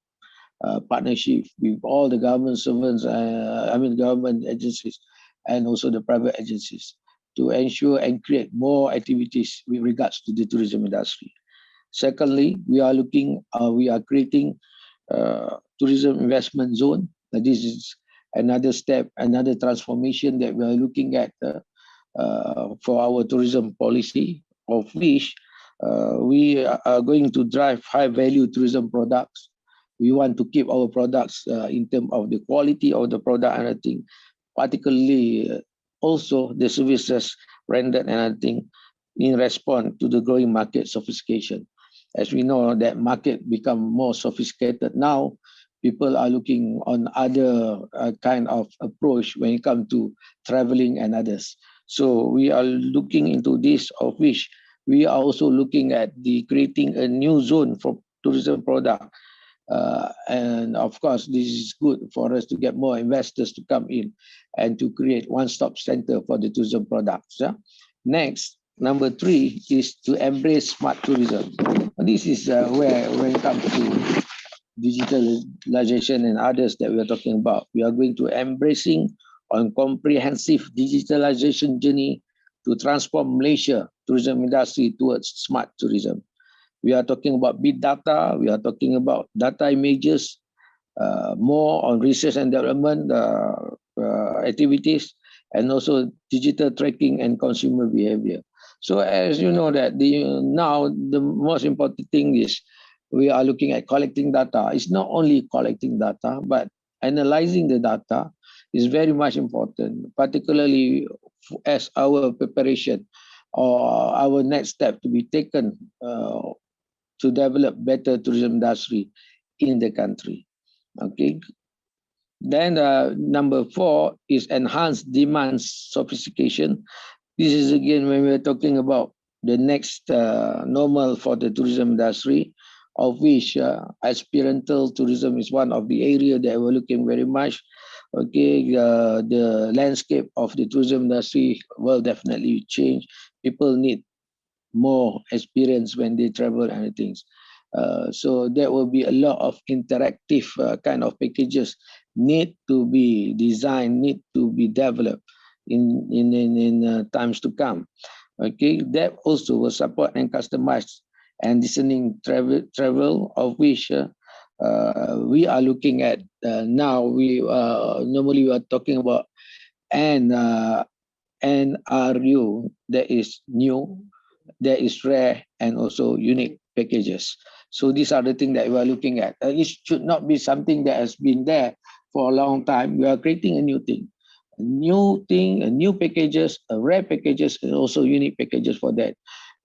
partnership with all the government servants, government agencies, and also the private agencies to ensure and create more activities with regards to the tourism industry. Secondly, we are creating tourism investment zone. This is another step, another transformation that we are looking at for our tourism policy, of which we are going to drive high value tourism products. We want to keep our products in terms of the quality of the product and everything, particularly also the services rendered and everything in response to the growing market sophistication. As we know, that market become more sophisticated now. People are looking on other kind of approach when it comes to traveling and others. So we are looking into this, of which we are also looking at creating a new zone for tourism product. And of course, this is good for us to get more investors to come in and to create one-stop center for the tourism products. Next, number 3 is to embrace smart tourism. This is where when it comes to digitalization and others that we are talking about, we are going to embracing on comprehensive digitalization journey to transform Malaysia tourism industry towards smart tourism. We are talking about big data, we are talking about data images, more on research and development activities, and also digital tracking and consumer behavior. So as you know that now the most important thing is we are looking at collecting data. It's not only collecting data, but analyzing the data is very much important, particularly as our preparation or our next step to be taken to develop better tourism industry in the country. Okay. Then number 4 is enhanced demand sophistication. This is again when we're talking about the next normal for the tourism industry, of which experiential tourism is one of the area that we're looking very much. Okay, the landscape of the tourism industry will definitely change. People need more experience when they travel and things. So there will be a lot of interactive kind of packages need to be designed, need to be developed in times to come. Okay, that also will support and customize and discerning travel of which we are looking at now. We normally we are talking about NRU, that is new, that is rare, and also unique packages. So these are the things that we are looking at. It should not be something that has been there for a long time. We are creating a new thing, new packages, rare packages, and also unique packages for that,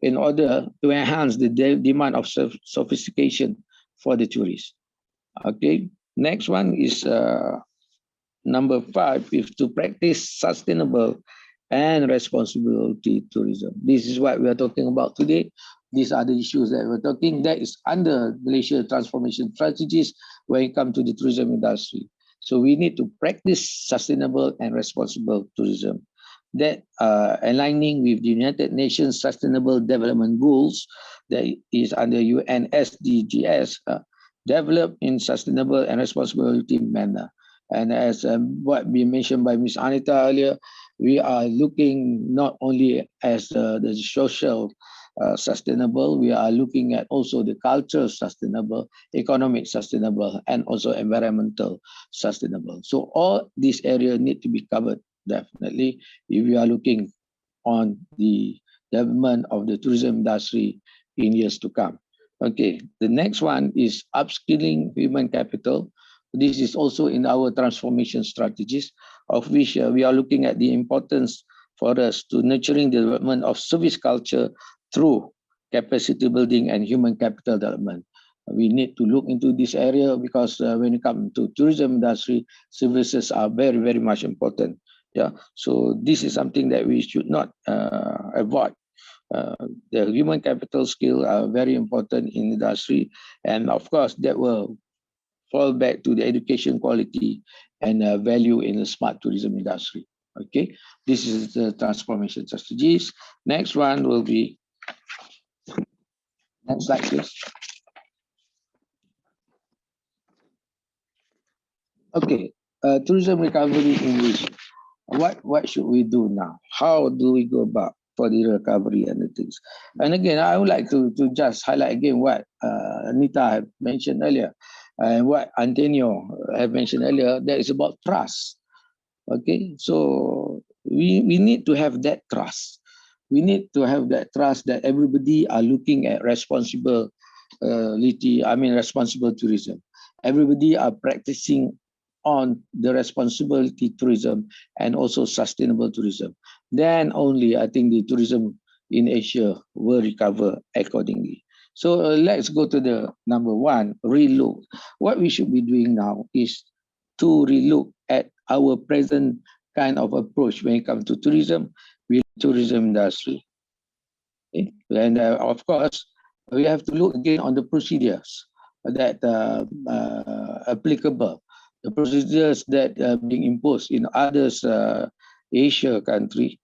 in order to enhance the demand of sophistication for the tourists. Okay, next one is number 5, is to practice sustainable and responsibility tourism. This is what we are talking about today. These are the issues that we're talking. That is under Malaysia transformation strategies when it comes to the tourism industry. So we need to practice sustainable and responsible tourism. That aligning with the United Nations Sustainable Development Goals, that is under UN SDGs, developed in sustainable and responsibility manner. And as what we mentioned by Ms. Anita earlier, we are looking not only as the social sustainable, we are looking at also the cultural sustainable, economic sustainable, and also environmental sustainable. So all these areas need to be covered, definitely, if we are looking on the development of the tourism industry in years to come. Okay, the next one is upskilling human capital. This is also in our transformation strategies, of which we are looking at the importance for us to nurturing the development of service culture through capacity building and human capital development. We need to look into this area because when it comes to tourism industry, services are very, very much important. Yeah, so this is something that we should not avoid. The human capital skill are very important in industry, and of course that will fall back to the education quality and value in the smart tourism industry. Okay, this is the transformation strategies. Next one will be, next slide please. Okay, tourism recovery in Malaysia. What should we do now? How do we go about for the recovery and the things? And again, I would like to just highlight again what Anita had mentioned earlier, and what Antonio had mentioned earlier, that is about trust. Okay, so we need to have that trust. We need to have that trust that everybody are looking at responsible tourism. Everybody are practicing on the responsibility tourism and also sustainable tourism. Then only I think the tourism in Asia will recover accordingly. So let's go to the number 1, relook. What we should be doing now is to relook at our present kind of approach when it comes to tourism with tourism industry. Okay? And of course, we have to look again on the procedures that applicable, the procedures that are being imposed in others Asia country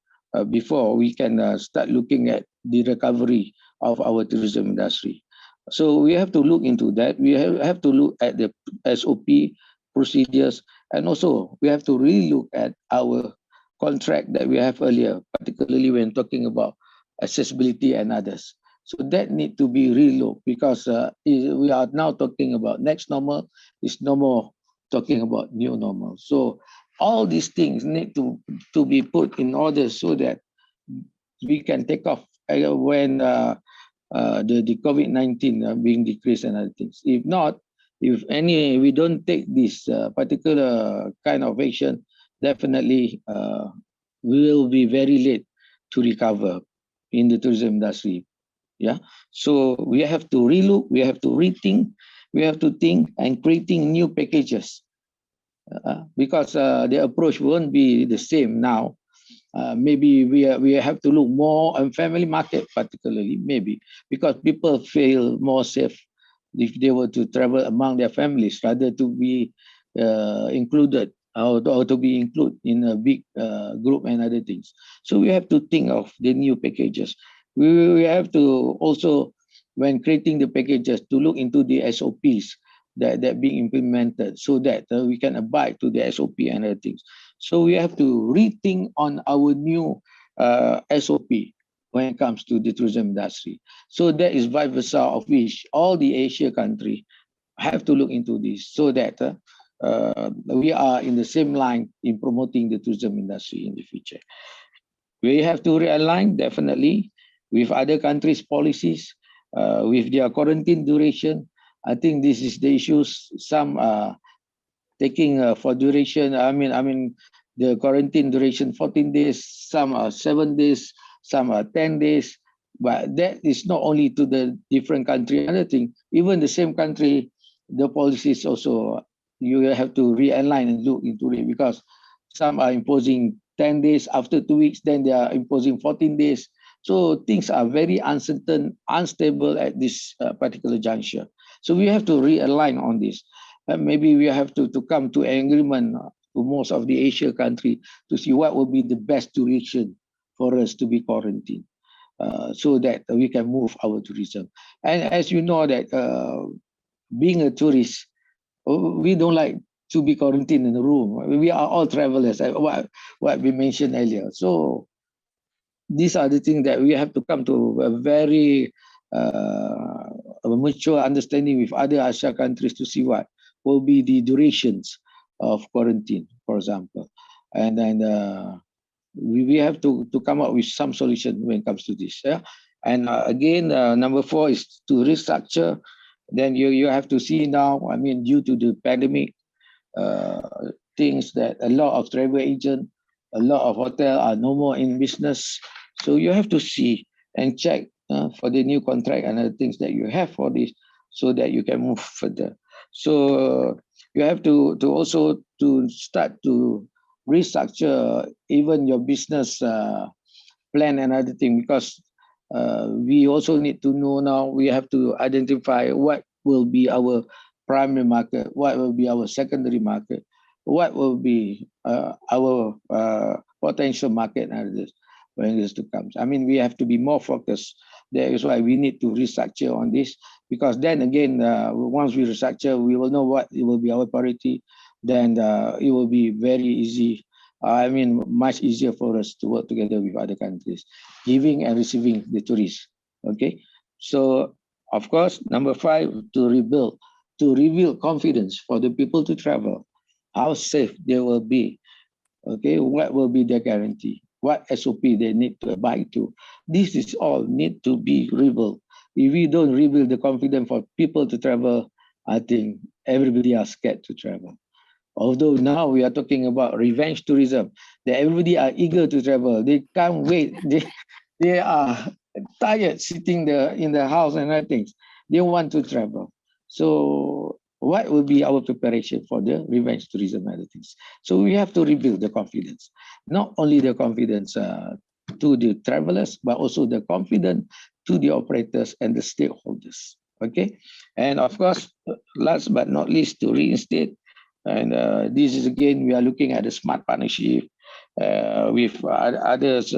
before we can start looking at the recovery of our tourism industry. So we have to look into that. We have to look at the SOP procedures, and also we have to really look at our contract that we have earlier, particularly when talking about accessibility and others. So that need to be relooked because we are now talking about next normal, is no more talking about new normal. So all these things need to be put in order so that we can take off when the COVID-19 being decreased and other things. If not, if we don't take this particular kind of action, definitely we will be very late to recover in the tourism industry. Yeah, so we have to relook, we have to rethink, we have to think and creating new packages because the approach won't be the same now. Maybe we have to look more on family market, particularly maybe because people feel more safe if they were to travel among their families rather to be included or to be included in a big group and other things. So we have to think of the new packages. We have to also, when creating the packages, to look into the SOPs that being implemented so that we can abide to the SOP and other things. So we have to rethink on our new SOP when it comes to the tourism industry. So that is vice versa, of which all the Asia countries have to look into this so that we are in the same line in promoting the tourism industry in the future. We have to realign definitely with other countries' policies, with their quarantine duration. I think this is the issues. Some are taking for duration. I mean, the quarantine duration 14 days. Some are 7 days. Some are 10 days. But that is not only to the different country. Another thing, even the same country, the policies also you have to realign and look into it because some are imposing 10 days after 2 weeks. Then they are imposing 14 days. So things are very uncertain, unstable at this particular juncture. So we have to realign on this. Maybe we have to come to an agreement to most of the Asia country to see what will be the best duration for us to be quarantined so that we can move our tourism. And as you know that being a tourist, we don't like to be quarantined in a room. We are all travelers, what we mentioned earlier. So these are the things that we have to come to a very mature understanding with other Asia countries to see what will be the durations of quarantine, for example. And then we have to come up with some solution when it comes to this. Yeah? And again, number 4 is to restructure. Then you have to see now, I mean, due to the pandemic, things that a lot of travel agents, a lot of hotels are no more in business. So you have to see and check for the new contract and other things that you have for this so that you can move further. So you have to also to start to restructure even your business plan and other thing because we also need to know now, we have to identify what will be our primary market, what will be our secondary market, what will be our potential market and others when it is to come. I mean, we have to be more focused. That is why we need to restructure on this because then again, once we restructure, we will know what it will be our priority. Then it will be very easy. I mean, much easier for us to work together with other countries, giving and receiving the tourists. Okay, so of course, number 5, to rebuild confidence for the people to travel, how safe they will be. Okay, what will be their guarantee? What SOP they need to abide to? This is all need to be rebuilt. If we don't rebuild the confidence for people to travel, I think everybody are scared to travel. Although now we are talking about revenge tourism, that everybody are eager to travel. They can't wait. They are tired sitting in the house and other things. They want to travel. So what will be our preparation for the revenge tourism and other things? So we have to rebuild the confidence. Not only the confidence to the travelers, but also the confidence to the operators and the stakeholders. Okay, and of course, last but not least, to reinstate. And this is again, we are looking at a smart partnership with others,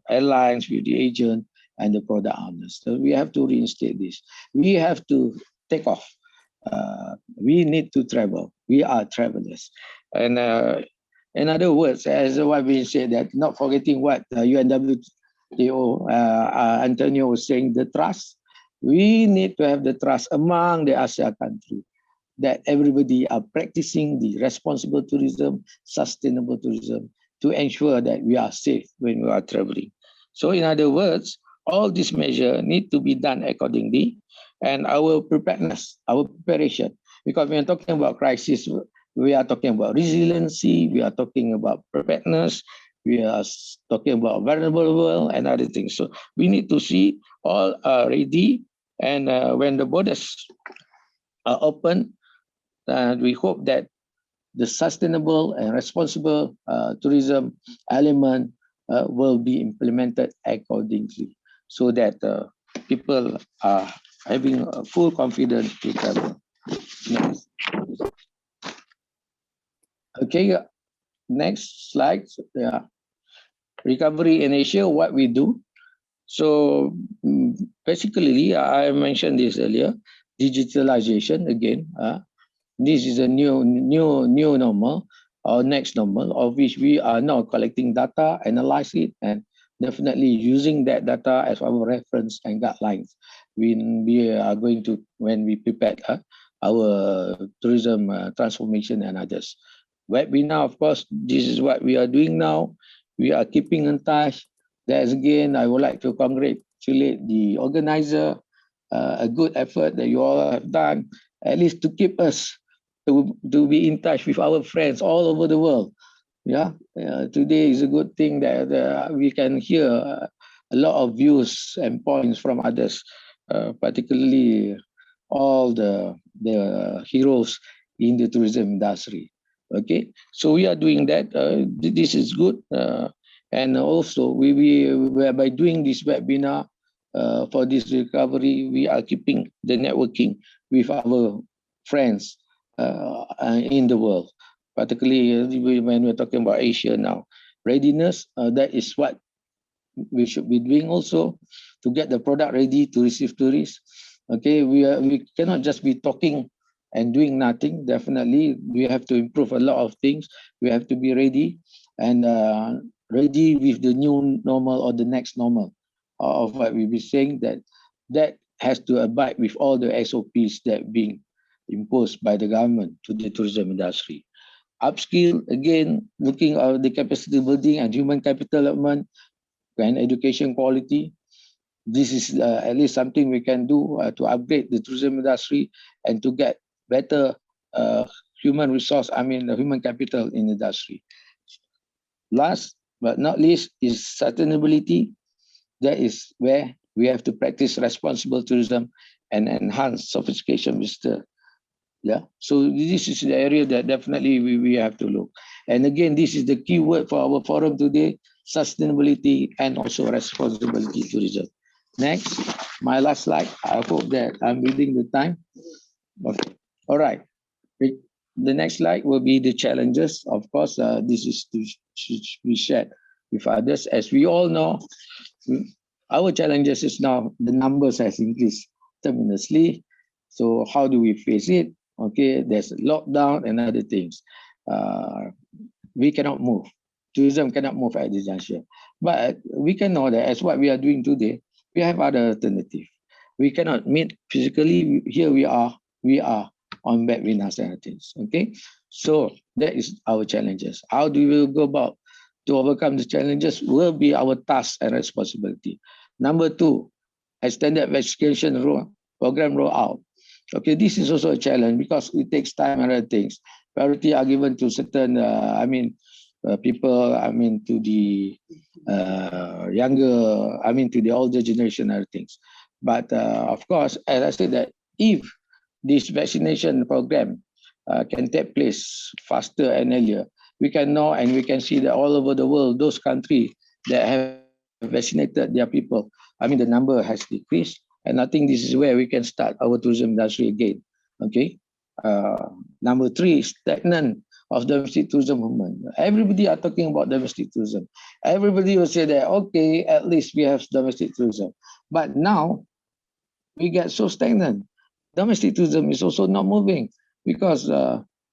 airlines, with the agent and the product owners. So we have to reinstate this. We have to take off. We need to travel. We are travelers. And in other words, as what we said, that not forgetting what UNWTO, Antonio was saying, the trust. We need to have the trust among the ASEAN countries that everybody are practicing the responsible tourism, sustainable tourism to ensure that we are safe when we are traveling. So in other words, all these measures need to be done accordingly, and our preparedness, our preparation, because when talking about crisis, We are talking about resiliency, we are talking about preparedness, we are talking about vulnerable world and other things. So we need to see all are ready, and when the borders are open, we hope that the sustainable and responsible tourism element will be implemented accordingly, so that people are having full confidence to travel. Next. Okay, next slide. Yeah. Recovery in Asia, what we do. So basically, I mentioned this earlier, digitalization again. This is a new normal, or next normal, of which we are now collecting data, analyze it, and definitely using that data as our reference and guidelines when we are going to, when we prepare our tourism transformation and others. Webinar, of course, this is what we are doing now. We are keeping in touch. That's again, I would like to congratulate the organizer, a good effort that you all have done, at least to keep us to be in touch with our friends all over the world. Yeah, today is a good thing that we can hear a lot of views and points from others, particularly all the heroes in the tourism industry. Okay, so we are doing that. This is good, and also we by doing this webinar for this recovery, we are keeping the networking with our friends in the world, particularly when we're talking about Asia now. Readiness, that is what we should be doing also, to get the product ready to receive tourists. Okay, we cannot just be talking and doing nothing. Definitely, we have to improve a lot of things. We have to be ready, and ready with the new normal or the next normal of what we be saying, that has to abide with all the SOPs that being imposed by the government to the tourism industry. Upskill, again, looking at the capacity building and human capital development and education quality. This is at least something we can do to upgrade the tourism industry and to get better human resource, human capital in the industry. Last but not least is sustainability. That is where we have to practice responsible tourism and enhance sophistication, Mr. Yeah, so this is the area that definitely we have to look. And again, this is the key word for our forum today: sustainability and also responsibility tourism. Next, my last slide. I hope that I'm reading the time. Okay. All right. The next slide will be the challenges. Of course, this is to be shared with others. As we all know, our challenges is now the numbers has increased tremendously. So how do we face it? Okay, there's lockdown and other things. We cannot move. Tourism cannot move at this juncture. But we can know that as what we are doing today, we have other alternative. We cannot meet physically. Here we are on webinars and things. Okay, so that is our challenges. How do we go about to overcome the challenges will be our task and responsibility. Number two, extended vaccination program rollout. Okay, this is also a challenge because it takes time and other things. Priority are given to certain, people, to the younger, to the older generation and other things. But of course, as I said, that if this vaccination program can take place faster and earlier, we can know and we can see that all over the world, those countries that have vaccinated their people, the number has decreased. And I think this is where we can start our tourism industry again. Okay. Number three, stagnant of domestic tourism movement. Everybody are talking about domestic tourism. Everybody will say that, okay, at least we have domestic tourism. But now we get so stagnant. Domestic tourism is also not moving because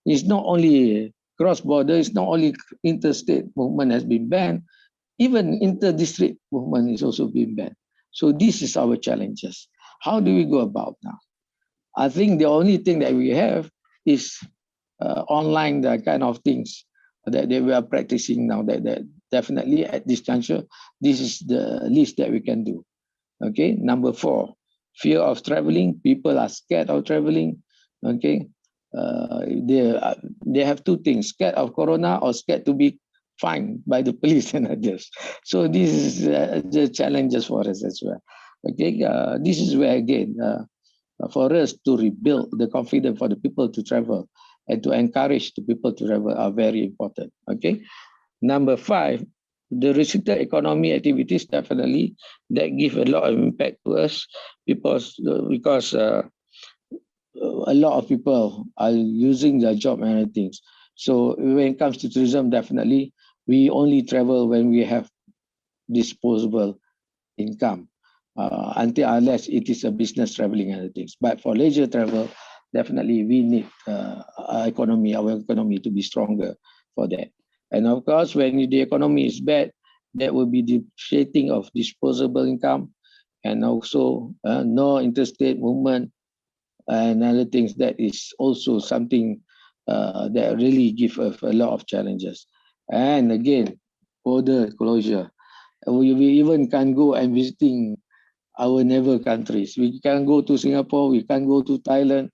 it's not only cross-border, it's not only interstate movement has been banned, even inter-district movement is also being banned. So this is our challenges. How do we go about now? I think the only thing that we have is online, the kind of things that we are practicing now, that definitely at this juncture, this is the least that we can do. Okay, number four, fear of traveling. People are scared of traveling. Okay, they have two things: scared of corona or scared to be fined by the police and others. So this is the challenges for us as well. Okay, this is where again for us to rebuild the confidence for the people to travel and to encourage the people to travel are very important. Okay, number 5, the restricted economy activities definitely that give a lot of impact to us because a lot of people are losing their job and other things. So when it comes to tourism, definitely we only travel when we have disposable income, unless it is a business traveling and other things. But for leisure travel, definitely we need our economy to be stronger for that. And of course, when the economy is bad, that will be depreciating of disposable income, and also no interstate movement and other things. That is also something that really give us a lot of challenges. And again, border closure. We even can't go and visiting our neighbor countries. We can't go to Singapore, we can't go to Thailand,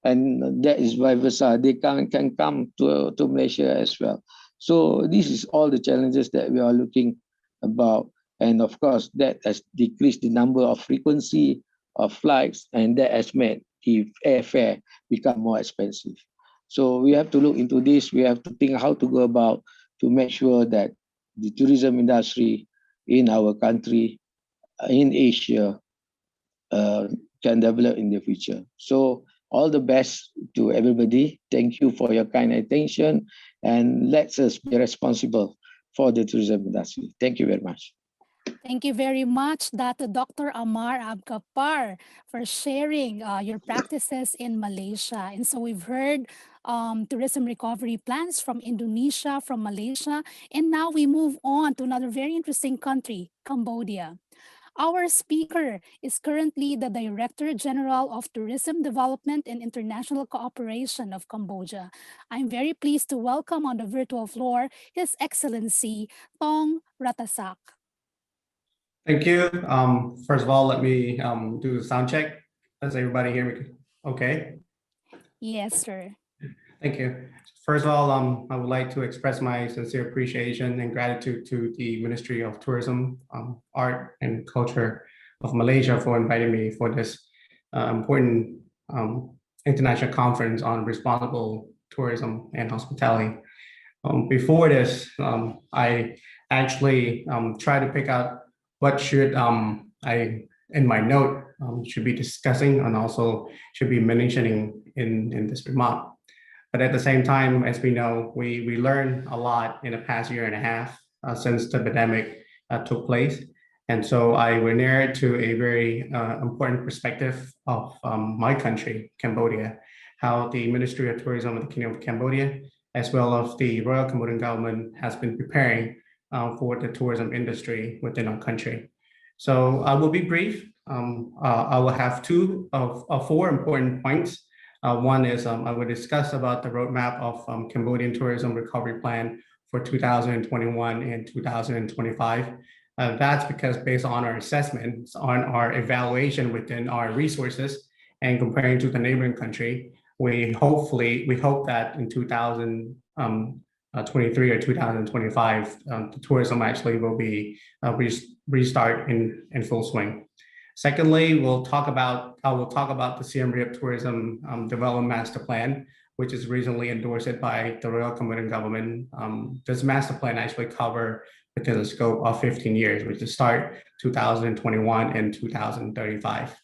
and that is vice versa. They can come to Malaysia as well. So this is all the challenges that we are looking about. And of course, that has decreased the number of frequency of flights, and that has made the airfare become more expensive. So we have to look into this. We have to think how to go about to make sure that the tourism industry in our country, in Asia, can develop in the future. So all the best to everybody. Thank you for your kind attention, and let us be responsible for the tourism industry. Thank you very much. Thank you very much, Dr. Amar Abgapar, for sharing your practices in Malaysia. And so we've heard tourism recovery plans from Indonesia, from Malaysia, and now we move on to another very interesting country, Cambodia. Our speaker is currently the Director General of Tourism Development and International Cooperation of Cambodia. I'm very pleased to welcome on the virtual floor His Excellency Thong Ratasak. Thank you. First of all, let me do the sound check. Does everybody hear me okay? Yes, sir. Thank you. First of all, I would like to express my sincere appreciation and gratitude to the Ministry of Tourism, Art and Culture of Malaysia for inviting me for this important international conference on responsible tourism and hospitality. Before this, I actually tried to pick out what should I, in my note, should be discussing and also should be mentioning in this remark. But at the same time, as we know, we learned a lot in the past year and a half since the pandemic took place. And so I will narrate to a very important perspective of my country, Cambodia, how the Ministry of Tourism of the Kingdom of Cambodia, as well as the Royal Cambodian government, has been preparing for the tourism industry within our country. So I will be brief. I will have two of 4 important points. One is I will discuss about the roadmap of Cambodian Tourism Recovery Plan for 2021 and 2025. That's because based on our assessments, on our evaluation within our resources and comparing to the neighboring country, we hope that in 2023 or 2025, the tourism actually will be restart in full swing. Secondly, I will talk about the Siem Reap Tourism Development Master Plan, which is recently endorsed by the Royal Cambodian government. This master plan actually covers within the scope of 15 years, which is start 2021 and 2035.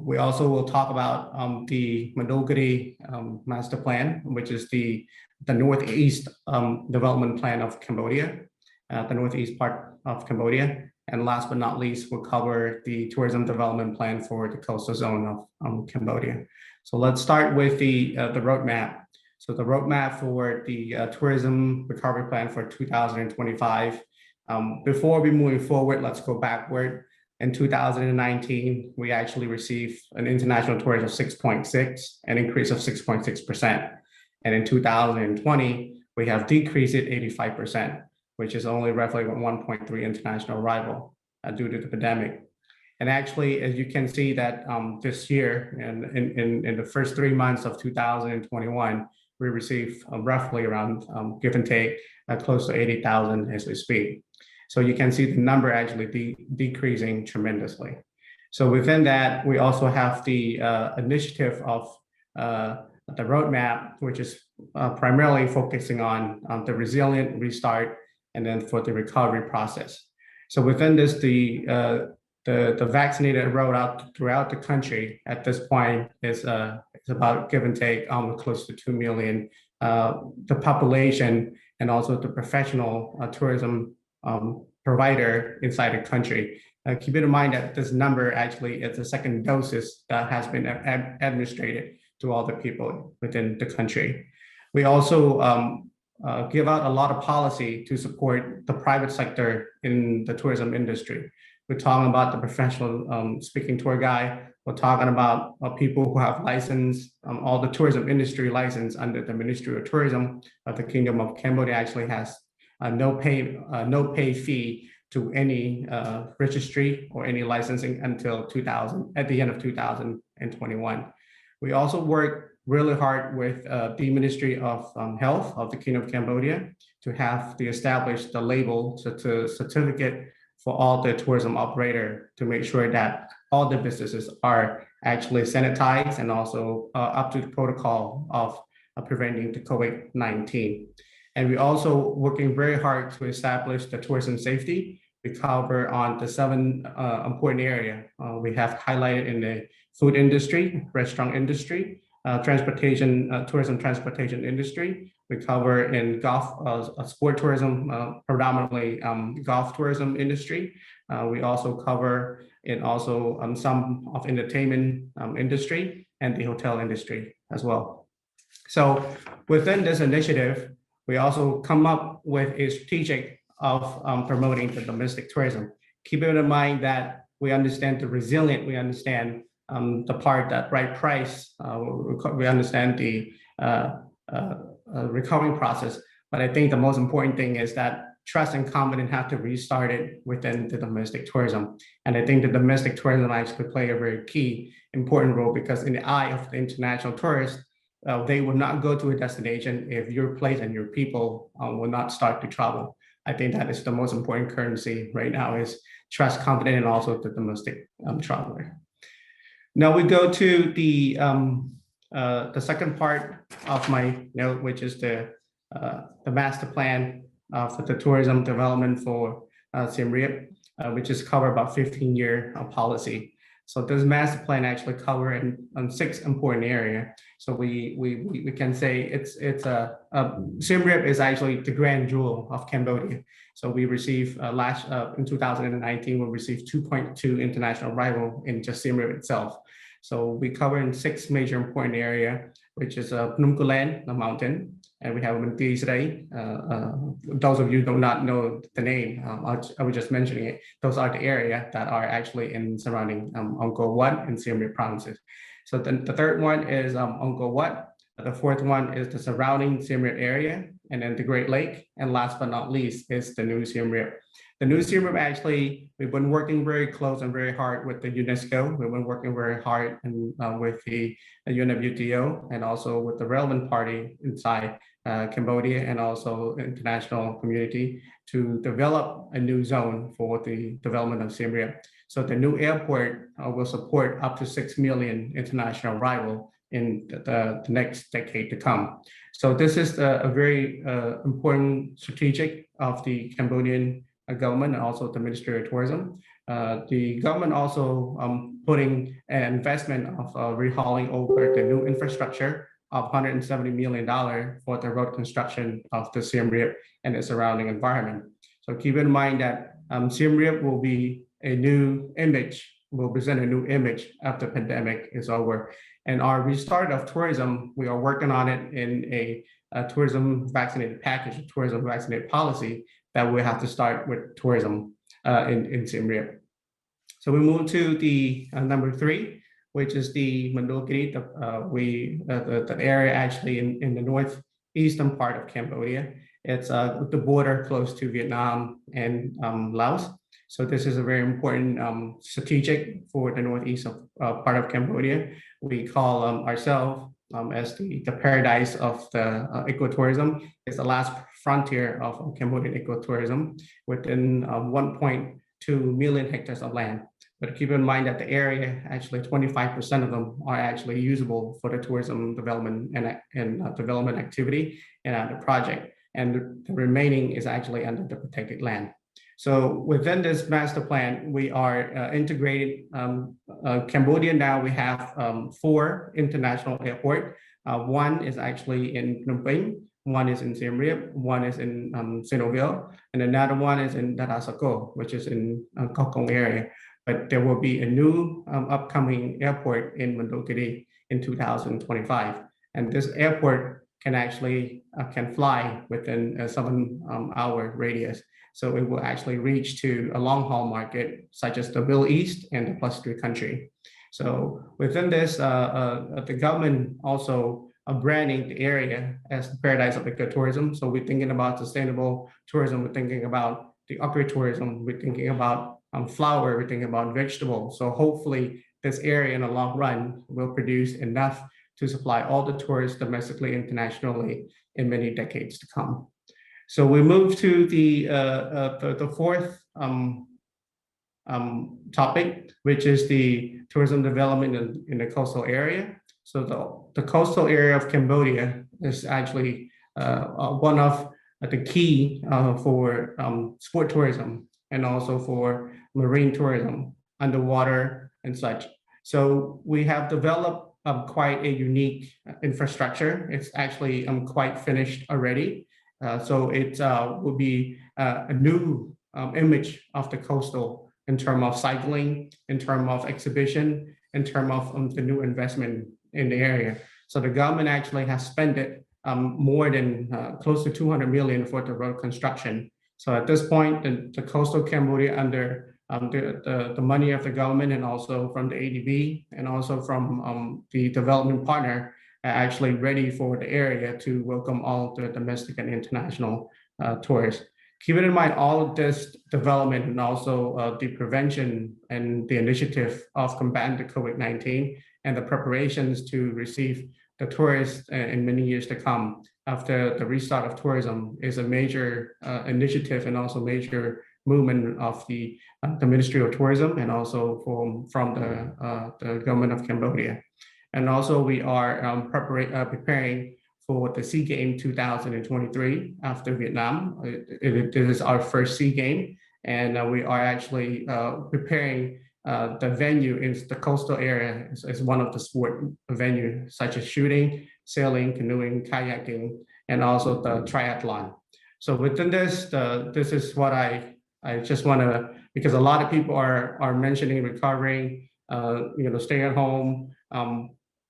We also will talk about the Madogiri Master Plan, which is the Northeast Development Plan of Cambodia, the Northeast part of Cambodia. And last but not least, we'll cover the Tourism Development Plan for the coastal zone of Cambodia. So let's start with the roadmap. So the roadmap for the Tourism Recovery Plan for 2025. Before we move forward, let's go backward. In 2019, we actually received an international tourism of 6.6, an increase of 6.6%. And in 2020, we have decreased it 85%, which is only roughly 1.3 international arrival due to the pandemic. And actually, as you can see that this year and in the first 3 months of 2021, we received roughly around, give and take, close to 80,000 as we speak. So you can see the number actually decreasing tremendously. So within that, we also have the initiative of the roadmap, which is primarily focusing on the resilient restart and then for the recovery process. So within this, the vaccinated rollout throughout the country at this point is about, give and take, close to 2 million. The population and also the professional tourism provider inside the country. Keep in mind that this number actually is the second doses that has been administered to all the people within the country. We also give out a lot of policy to support the private sector in the tourism industry. We're talking about the professional speaking tour guide. We're talking about people who have license, all the tourism industry license under the Ministry of Tourism of the Kingdom of Cambodia actually has no pay fee to any registry or any licensing until at the end of 2021. We also work really hard with the Ministry of Health of the Kingdom of Cambodia to have established the label certificate for all the tourism operator to make sure that all the businesses are actually sanitized and also up to the protocol of preventing the COVID-19. And we're also working very hard to establish the tourism safety. We cover on the 7 important areas. We have highlighted in the food industry, restaurant industry, transportation, tourism transportation industry. We cover in golf, sport tourism, predominantly golf tourism industry. We also cover in also some of entertainment industry and the hotel industry as well. So within this initiative, we also come up with a strategic of promoting the domestic tourism. Keep in mind that we understand the resilient, we understand the part that right price, we understand the recovering process. But I think the most important thing is that trust and confidence have to restart it within the domestic tourism. And I think the domestic tourism actually play a very key, important role because in the eye of the international tourist, they will not go to a destination if your place and your people will not start to travel. I think that is the most important currency right now is trust, confidence, and also the domestic traveler. Now we go to the second part of my note, which is the master plan for the tourism development for Siem Reap, which is covered about 15-year policy. So this master plan actually covers on 6 important areas. So we can say it's Siem Reap is actually the grand jewel of Cambodia. So we received in 2019 we received 2.2 international arrival in just Siem Reap itself. So we cover in 6 major important areas, which is Phnom Kulen, the mountain, and we have Mentisrei. Those of you do not know the name, I was just mentioning it. Those are the areas that are actually in surrounding Angkor Wat and Siem Reap provinces. So the third one is Angkor Wat. The fourth one is the surrounding Siem Reap area, and then the Great Lake. And last but not least is the new Siem Reap. The new Siem Reap actually, we've been working very close and very hard with the UNESCO. We've been working very hard and with the UNWTO and also with the relevant party inside Cambodia and also international community to develop a new zone for the development of Siem Reap. So the new airport will support up to 6 million international arrival in the next decade to come. So this is a very important strategic of the Cambodian government and also the Ministry of Tourism. The government also putting an investment of rehauling over the new infrastructure of $170 million for the road construction of the Siem Reap and the surrounding environment. So keep in mind that Siem Reap will be a new image, will present a new image after the pandemic is over. And our restart of tourism, we are working on it in a tourism vaccinated package, a tourism vaccinated policy that we have to start with tourism in Siem Reap. So we move to the number 3, which is the Mandaluyong, the area actually in the northeastern part of Cambodia. It's the border close to Vietnam and Laos. So this is a very important strategic for the northeast of part of Cambodia. We call ourselves as the paradise of the ecotourism. It's the last frontier of Cambodian ecotourism within 1.2 million hectares of land. But keep in mind that the area, actually 25% of them are actually usable for the tourism development and development activity and the project. And the remaining is actually under the protected land. So within this master plan, we are integrated. Cambodia now we have 4 international airports. One is actually in Phnom Penh, one is in Siem Reap, one is in Senoville, and another one is in Darasako, which is in Kokong area. But there will be a new upcoming airport in Mandaluyong in 2025. And this airport can actually can fly within a 7-hour radius. So it will actually reach to a long haul market, such as the Middle East and the +3 country. So within this, the government also branding the area as the paradise of ecotourism. So we're thinking about sustainable tourism, we're thinking about the agri-tourism, we're thinking about flower, we're thinking about vegetables. So hopefully this area in the long run will produce enough to supply all the tourists domestically, internationally in many decades to come. So we move to the fourth topic, which is the tourism development in the coastal area. So the coastal area of Cambodia is actually one of the key for sport tourism and also for marine tourism, underwater and such. So we have developed quite a unique infrastructure. It's actually quite finished already. So it will be a new image of the coastal in terms of cycling, in terms of exhibition, in terms of the new investment in the area. So the government actually has spent it more than close to 200 million for the road construction. So at this point, the coastal Cambodia under the money of the government and also from the ADB and also from the development partner are actually ready for the area to welcome all the domestic and international tourists. Keeping in mind all of this development and also the prevention and the initiative of combating the COVID-19 and the preparations to receive the tourists in many years to come after the restart of tourism is a major initiative and also major movement of the Ministry of Tourism and also from the government of Cambodia. And also we are preparing for the SEA Games 2023 after Vietnam. It is our first SEA Game, and we are actually preparing the venue in the coastal area as one of the sport venues, such as shooting, sailing, canoeing, kayaking, and also the triathlon. So within this, this is what I just want to, because a lot of people are mentioning recovering, staying at home,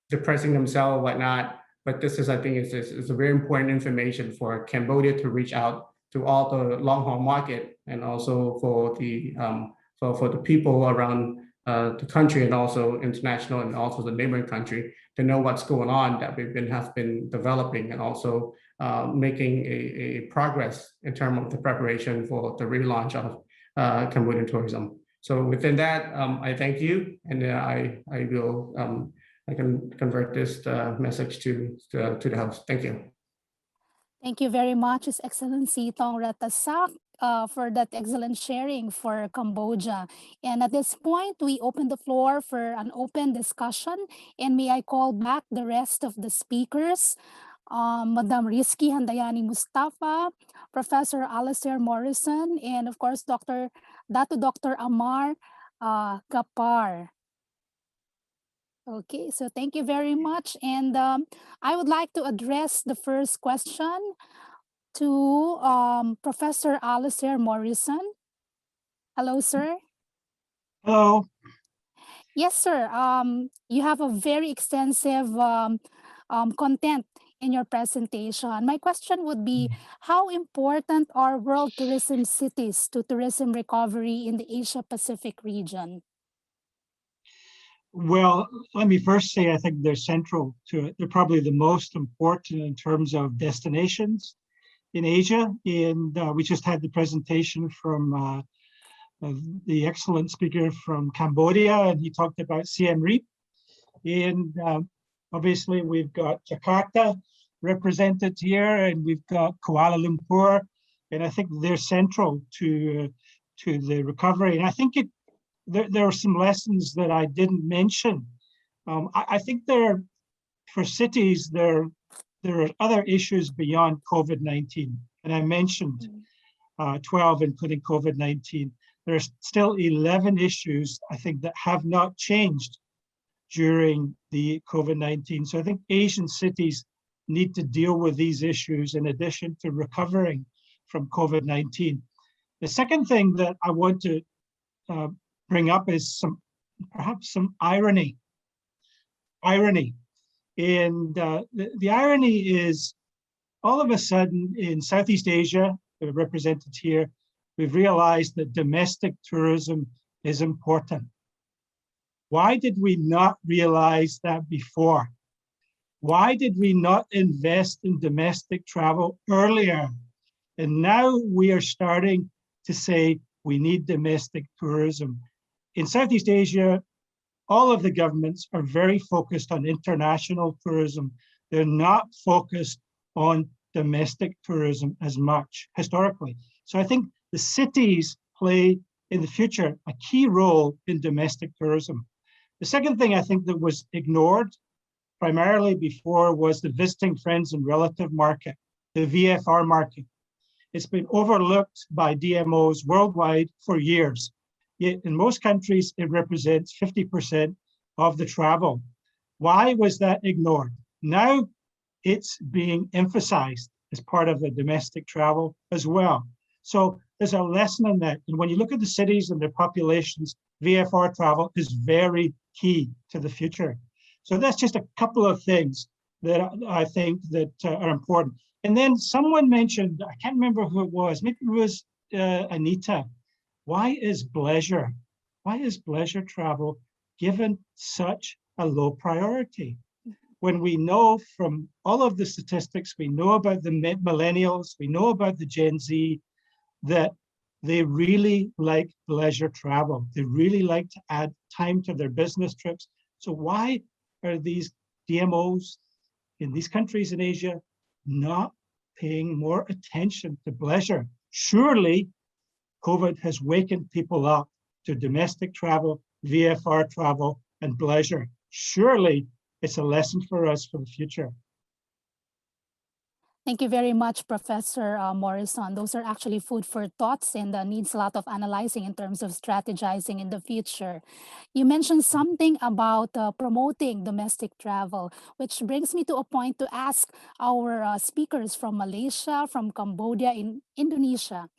depressing themselves, whatnot. But this is, I think, is a very important information for Cambodia to reach out to all the long haul market and also for the people around the country and also international and also the neighboring country to know what's going on that have been developing and also making a progress in terms of the preparation for the relaunch of Cambodian tourism. So within that, I thank you, and I will I can convert this message to the host. Thank you. Thank you very much, His Excellency Thong Ratasak, for that excellent sharing for Cambodia. And at this point, we open the floor for an open discussion. And may I call back the rest of the speakers, Madam Rizky Handayani Mustafa, Professor Alastair Morrison, and of course, Dr. Amar Gapar. Okay, so thank you very much. And I would like to address the first question to Professor Alastair Morrison. Hello, sir. Hello. Yes, sir. You have a very extensive content in your presentation. My question would be, how important are world tourism cities to tourism recovery in the Asia-Pacific region? Well, let me first say I think they're central to it. They're probably the most important in terms of destinations in Asia. And we just had the presentation from the excellent speaker from Cambodia, and he talked about Siem Reap. And obviously we've got Jakarta represented here, and we've got Kuala Lumpur, and I think they're central to the recovery. And I think there are some lessons that I didn't mention. I think for cities, there are other issues beyond COVID-19, and I mentioned 12, including COVID-19. There's still 11 issues, I think, that have not changed during the COVID-19. So I think Asian cities need to deal with these issues in addition to recovering from COVID-19. The second thing that I want to bring up is perhaps some irony. And the irony is, all of a sudden in Southeast Asia, represented here, we've realized that domestic tourism is important. Why did we not realize that before? Why did we not invest in domestic travel earlier? And now we are starting to say we need domestic tourism. In Southeast Asia, all of the governments are very focused on international tourism. They're not focused on domestic tourism as much historically. So I think the cities play in the future a key role in domestic tourism. The second thing I think that was ignored primarily before was the visiting friends and relative market, the VFR market. It's been overlooked by DMOs worldwide for years. Yet in most countries, it represents 50% of the travel. Why was that ignored? Now it's being emphasized as part of the domestic travel as well. So there's a lesson in that. And when you look at the cities and their populations, VFR travel is very key to the future. So that's just a couple of things that I think that are important. And then someone mentioned, I can't remember who it was, maybe it was Anita. Why is bleisure travel given such a low priority? When we know from all of the statistics, we know about the millennials, we know about the Gen Z, that they really like leisure travel. They really like to add time to their business trips. So why are these DMOs in these countries in Asia not paying more attention to bleisure? Surely COVID has wakened people up to domestic travel, VFR travel, and bleisure. Surely it's a lesson for us for the future. Thank you very much, Professor Morrison. Those are actually food for thoughts and needs a lot of analyzing in terms of strategizing in the future. You mentioned something about promoting domestic travel, which brings me to a point to ask our speakers from Malaysia, from Cambodia, in Indonesia.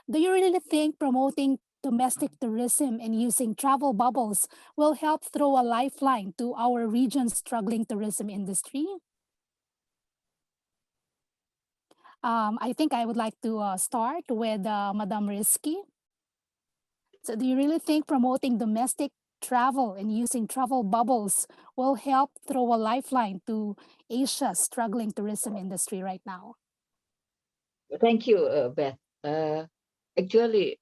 Do you really think promoting domestic tourism and using travel bubbles will help throw a lifeline to our region's struggling tourism industry? I think I would like to start with Madam Rizky. So do you really think promoting domestic travel and using travel bubbles will help throw a lifeline to Asia's struggling tourism industry right now? Thank you, Beth. Actually,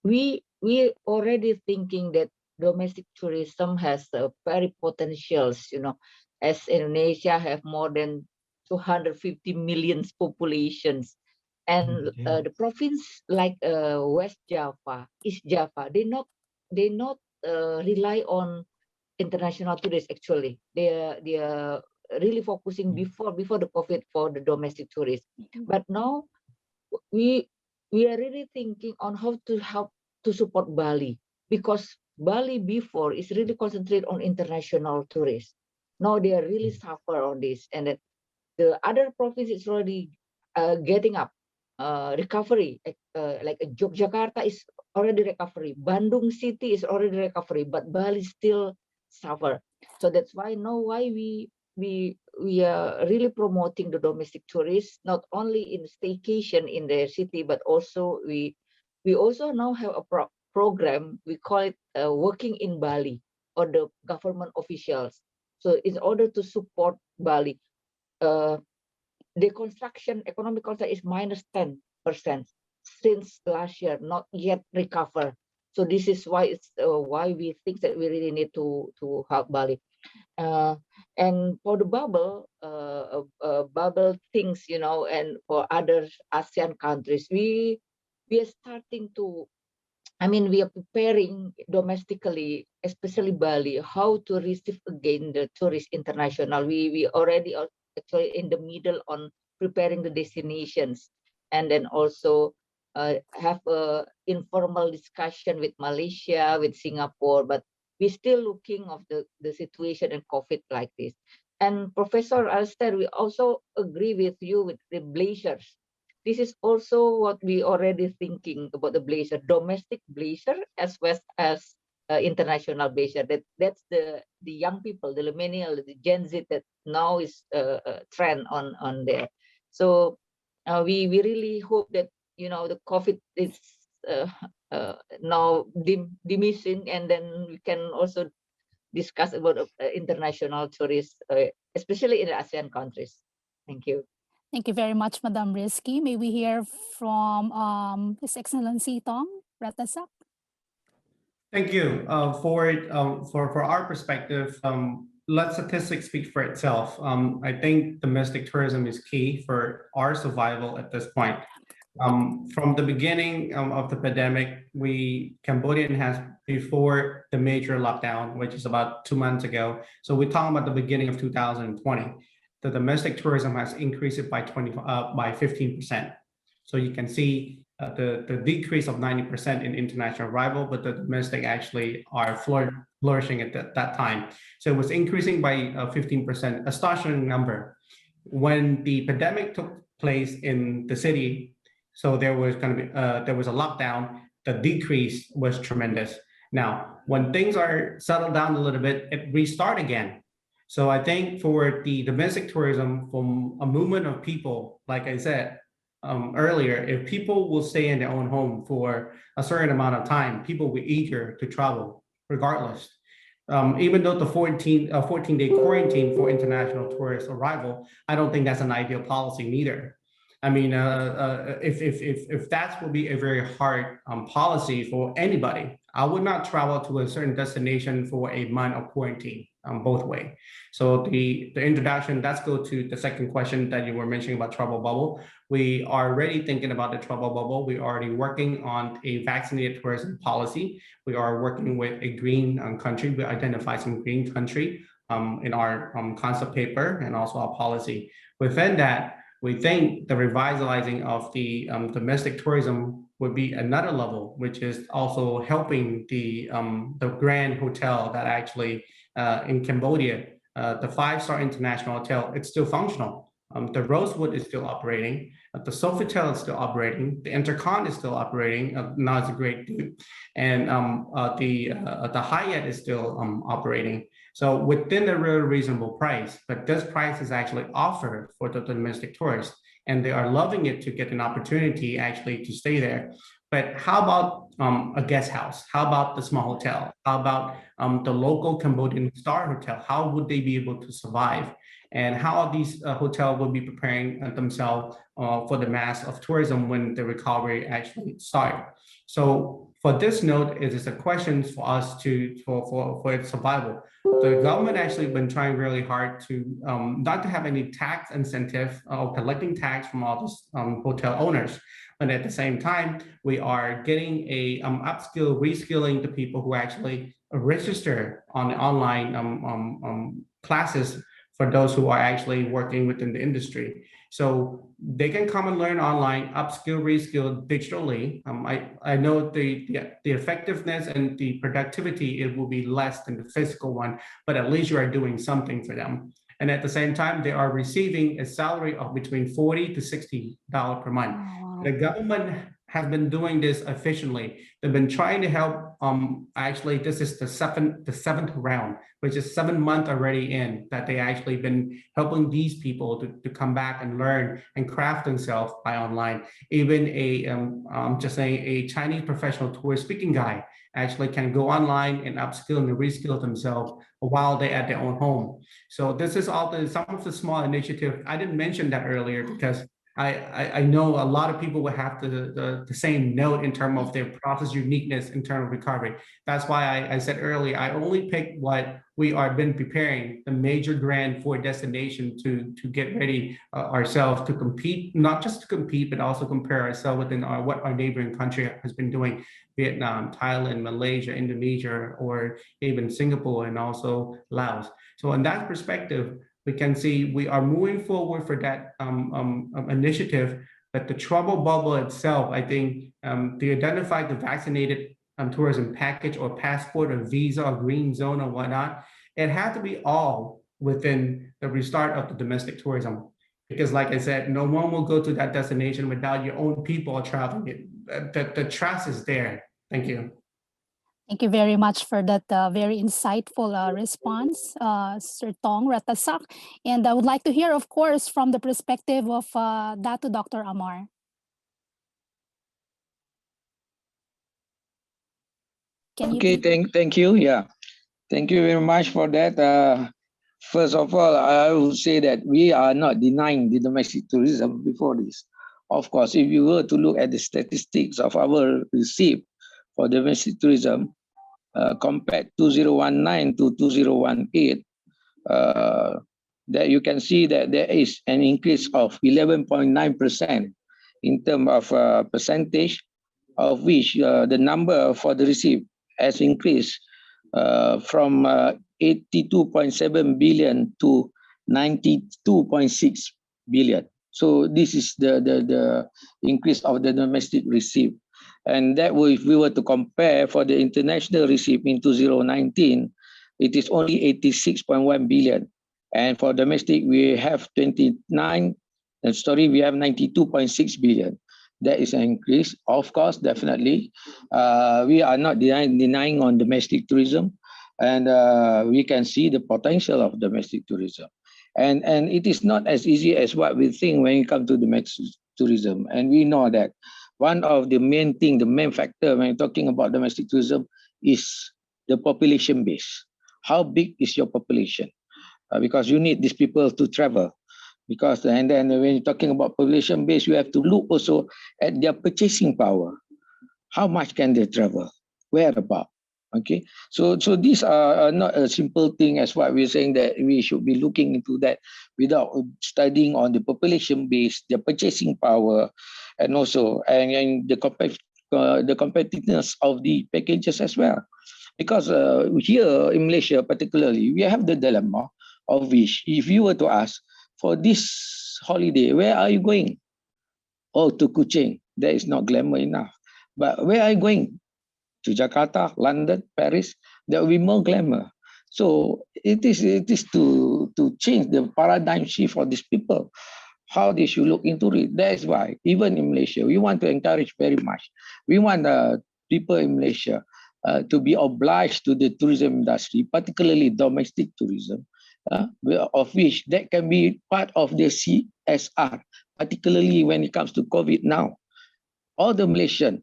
we already thinking that domestic tourism has very potentials, as Indonesia have more than 250 million populations, and the province like West Java, East Java, they not rely on international tourists. Actually, they are really focusing before the COVID for the domestic tourists. But now we are really thinking on how to help to support Bali, because Bali before is really concentrated on international tourists. Now they are really suffer on this, and then the other provinces already getting up, recovery. Like Yogyakarta is already recovery, Bandung city is already recovery, but Bali still suffer. So that's why we are really promoting the domestic tourists, not only in staycation in their city, but also we also now have a program, we call it working in Bali, or the government officials. So in order to support Bali, the construction economic construction is -10%. since last year, not yet recover. So this is why it's why we think that we really need to help Bali. And for the bubble things, you know, and for other ASEAN countries, we are starting to, I mean, we are preparing domestically, especially Bali, how to receive again the tourists international. We already are actually in the middle on preparing the destinations, and then also have a informal discussion with Malaysia, with Singapore, but we're still looking of the situation in COVID like this. And Professor Alistair, we also agree with you with the blazers. This is also what we already thinking about the blazer, domestic blazer as well as international blazer. That's the young people, the millennial, the Gen Z that now is a trend on there. So we really hope that, you know, the COVID is now diminishing, and then we can also discuss about international tourists, especially in the ASEAN countries. Thank you. Thank you very much, Madam Rizky. May we hear from His Excellency Tong Ratasak? Thank you. For our perspective, let statistics speak for itself. I think domestic tourism is key for our survival at this point. From the beginning of the pandemic, Cambodian has, before the major lockdown, which is about 2 months ago. So we're talking about the beginning of 2020. The domestic tourism has increased by 15%. So you can see the decrease of 90% in international arrival, but the domestic actually are flourishing at that time. So it was increasing by 15%, astonishing number. When the pandemic took place in the city, so there was a lockdown, the decrease was tremendous. Now, when things are settled down a little bit, it restart again. So I think for the domestic tourism, from a movement of people, like I said earlier, if people will stay in their own home for a certain amount of time, people will be eager to travel regardless. Even though the 14-day quarantine for international tourist arrival, I don't think that's an ideal policy neither. I mean, if that will be a very hard policy for anybody, I would not travel to a certain destination for a month of quarantine both way. So the introduction, let's go to the second question that you were mentioning about travel bubble. We are already thinking about the travel bubble. We're already working on a vaccinated tourism policy. We are working with a green country. We identify some green country in our concept paper and also our policy. Within that, we think the revitalizing of the domestic tourism would be another level, which is also helping the Grand Hotel that actually in Cambodia, the 5-star international hotel, it's still functional. The Rosewood is still operating. The Sofitel is still operating. The Intercon is still operating. Now it's a great view. And the Hyatt is still operating. So within a really reasonable price, but this price is actually offered for the domestic tourists, and they are loving it to get an opportunity actually to stay there. But how about a guest house? How about the small hotel? How about the local Cambodian star hotel? How would they be able to survive? And how these hotels will be preparing themselves for the mass of tourism when the recovery actually starts? So for this note, it is a question for us for its survival. The government actually been trying really hard to not to have any tax incentive or collecting tax from all these hotel owners. But at the same time, we are getting a upskill, reskilling the people who actually register on the online classes for those who are actually working within the industry. So they can come and learn online, upskill, reskill digitally. I know the effectiveness and the productivity, it will be less than the physical one, but at least you are doing something for them. And at the same time, they are receiving a salary of between $40 to $60 per month. Wow. The government has been doing this efficiently. They've been trying to help. Actually, this is the seventh round, which is 7 months already in that they actually been helping these people to come back and learn and craft themselves by online. Even a Chinese professional tourist speaking guy actually can go online and upskill and reskill themselves while they're at their own home. So this is all some of the small initiatives. I didn't mention that earlier because I know a lot of people will have the same note in terms of their process uniqueness in terms of recovery. That's why I said earlier, I only picked what we are been preparing, the major grant for destination to get ready ourselves to compete, not just to compete, but also compare ourselves within what our neighboring country has been doing, Vietnam, Thailand, Malaysia, Indonesia, or even Singapore and also Laos. So in that perspective, we can see we are moving forward for that initiative, but the travel bubble itself, I think, to identify the vaccinated tourism package or passport or visa or green zone or whatnot, it had to be all within the restart of the domestic tourism. Because like I said, no one will go to that destination without your own people traveling. The trust is there. Thank you. Thank you very much for that very insightful response, Sir Tong Ratasak. And I would like to hear, of course, from the perspective of Dr. Amar. Can you thank you. Yeah, thank you very much for that. First of all, I would say that we are not denying the domestic tourism before this. Of course, if you were to look at the statistics of our receipt for domestic tourism, compared 2019 to 2018, that you can see that there is an increase of 11.9% in terms of percentage, of which the number for the receipt has increased from 82.7 billion to 92.6 billion. So this is the increase of the domestic receipt. And that way, if we were to compare for the international receipt in 2019, it is only 86.1 billion. And for domestic, we have 92.6 billion. That is an increase. Of course, definitely. We are not denying on domestic tourism. And we can see the potential of domestic tourism. And it is not as easy as what we think when it comes to domestic tourism. And we know that one of the main thing, the main factor when talking about domestic tourism is the population base. How big is your population? Because you need these people to travel. Because and then when you're talking about population base, you have to look also at their purchasing power. How much can they travel? Where about? Okay, so these are not a simple thing as what we're saying that we should be looking into that without studying on the population base, the purchasing power, and also and the competitiveness of the packages as well. Because here in Malaysia particularly, we have the dilemma of which if you were to ask for this holiday, where are you going? Oh, to Kuching. That is not glamour enough. But where are you going? To Jakarta, London, Paris, there will be more glamour. So it is to change the paradigm shift for these people, how they should look into it. That is why even in Malaysia, we want to encourage very much. We want people in Malaysia to be obliged to the tourism industry, particularly domestic tourism, of which that can be part of the CSR, particularly when it comes to COVID now. All the Malaysian,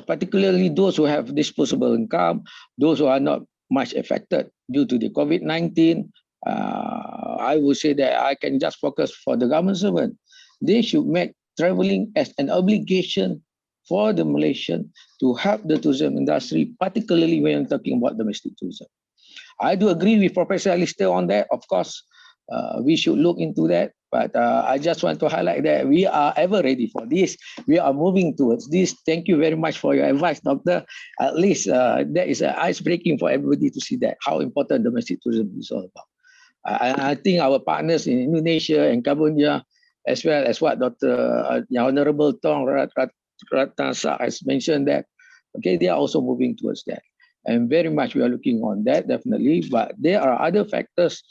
particularly those who have disposable income, those who are not much affected due to the COVID-19, I would say that I can just focus for the government servant. They should make traveling as an obligation for the Malaysian to help the tourism industry, particularly when talking about domestic tourism. I do agree with Professor Alistair on that. Of course, we should look into that. But I just want to highlight that we are ever ready for this. We are moving towards this. Thank you very much for your advice, Doctor. At least that is ice-breaking for everybody to see that, how important domestic tourism is all about. I think our partners in Indonesia and Cambodia, as well as what Dr. Honorable Tong Ratasak has mentioned that, okay, they are also moving towards that. And very much we are looking on that, definitely. But there are other factors,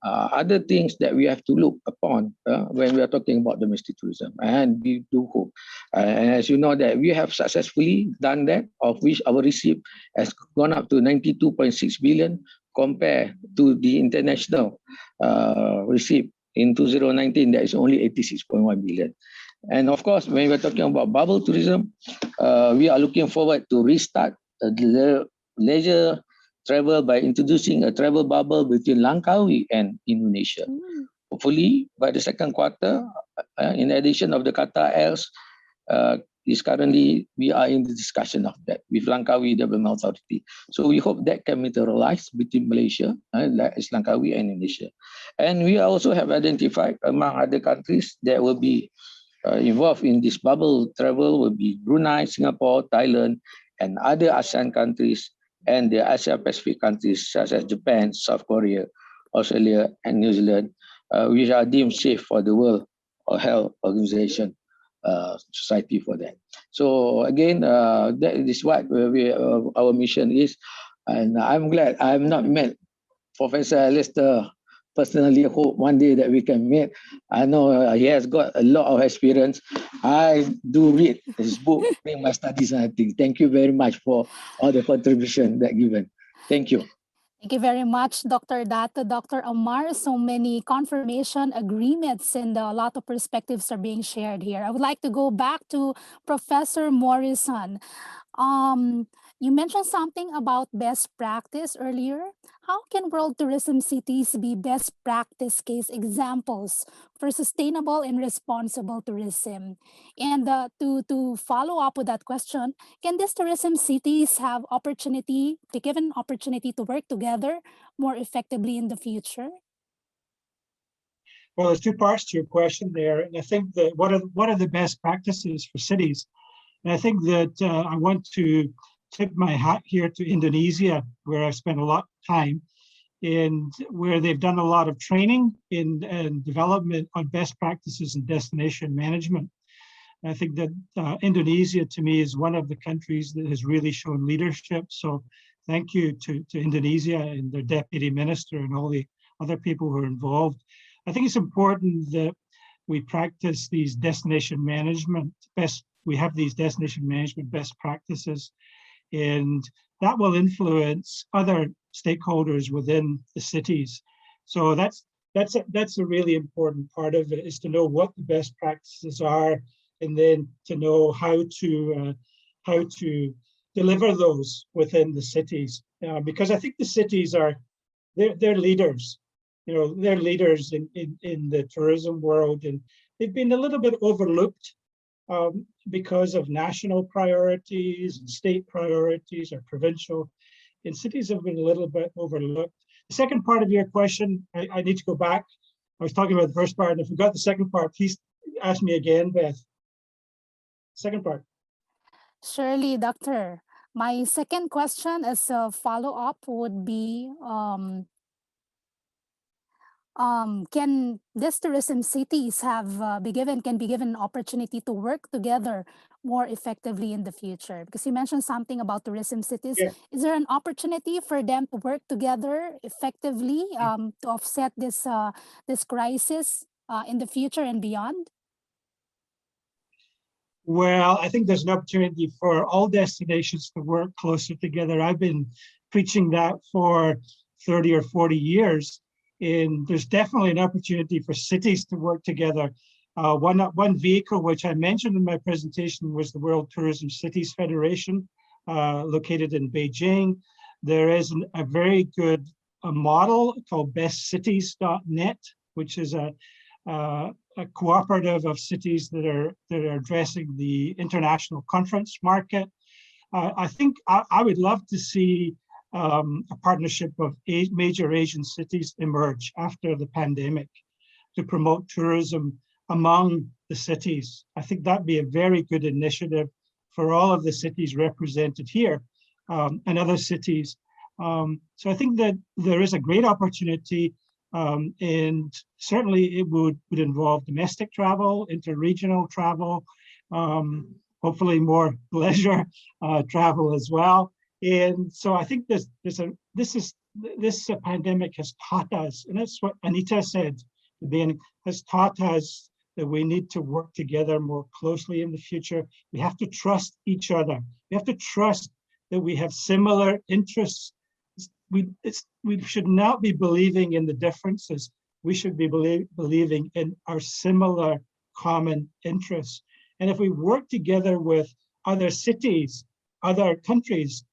other things that we have to look upon when we are talking about domestic tourism. And we do hope. And as you know that we have successfully done that, of which our receipt has gone up to 92.6 billion compared to the international receipt in 2019, that is only 86.1 billion. And of course, when we're talking about bubble tourism, we are looking forward to restart the leisure travel by introducing a travel bubble between Langkawi and Indonesia. hopefully by the second quarter, in addition of the Qatar Airways, is currently we are in the discussion of that with Langkawi Development Authority. So we hope that can materialize between Malaysia, Langkawi and Indonesia. And we also have identified among other countries that will be involved in this bubble travel will be Brunei, Singapore, Thailand, and other ASEAN countries, and the Asia Pacific countries such as Japan, South Korea, Australia, and New Zealand, which are deemed safe for the World Health Organization society for that. So again, that is what our mission is, and I'm glad I have not met Professor Lester personally. Hope one day that we can meet. I know he has got a lot of experience. I do read his book in my studies, and I think thank you very much for all the contribution that given. Thank you. Thank you very much, Dr. Dato, Dr. Amar. So many confirmation agreements and a lot of perspectives are being shared here. I would like to go back to Professor Morrison. You mentioned something about best practice earlier. How can world tourism cities be best practice case examples for sustainable and responsible tourism? And to follow up with that question, can these tourism cities have be given opportunity to work together more effectively in the future? Well, there's two parts to your question there, and I think that what are the best practices for cities? And I think that I want to tip my hat here to Indonesia, where I've spent a lot of time, and where they've done a lot of training and development on best practices in destination management. And I think that Indonesia, to me, is one of the countries that has really shown leadership. So thank you to Indonesia and their deputy minister and all the other people who are involved. I think it's important that we practice these destination management we have these destination management best practices, and that will influence other stakeholders within the cities. So that's a really important part of it, is to know what the best practices are, and then to know how to deliver those within the cities. Because I think the cities they're leaders. You know, they're leaders in the tourism world, and they've been a little bit overlooked because of national priorities and state priorities or provincial, and cities have been a little bit overlooked. The second part of your question, I need to go back. I was talking about the first part, and if we got the second part, please ask me again, Beth. Second part. Surely, Doctor. My second question as a follow-up would be, can these tourism cities be given an opportunity to work together more effectively in the future? Because you mentioned something about tourism cities. Yeah. Is there an opportunity for them to work together effectively to offset this crisis in the future and beyond? Well, I think there's an opportunity for all destinations to work closer together. I've been preaching that for 30 or 40 years. And there's definitely an opportunity for cities to work together. One vehicle which I mentioned in my presentation was the World Tourism Cities Federation, located in Beijing. There is a very good model called bestcities.net, which is a cooperative of cities that are addressing the international conference market. I think I would love to see a partnership of major Asian cities emerge after the pandemic to promote tourism among the cities. I think that'd be a very good initiative for all of the cities represented here and other cities. So I think that there is a great opportunity, and certainly it would involve domestic travel, interregional travel, hopefully more leisure travel as well. And so I think this pandemic has taught us, and that's what Anita said, has taught us that we need to work together more closely in the future. We have to trust each other. We have to trust that we have similar interests. We should not be believing in the differences. We should be believing in our similar common interests. And if we work together with other cities, other countries,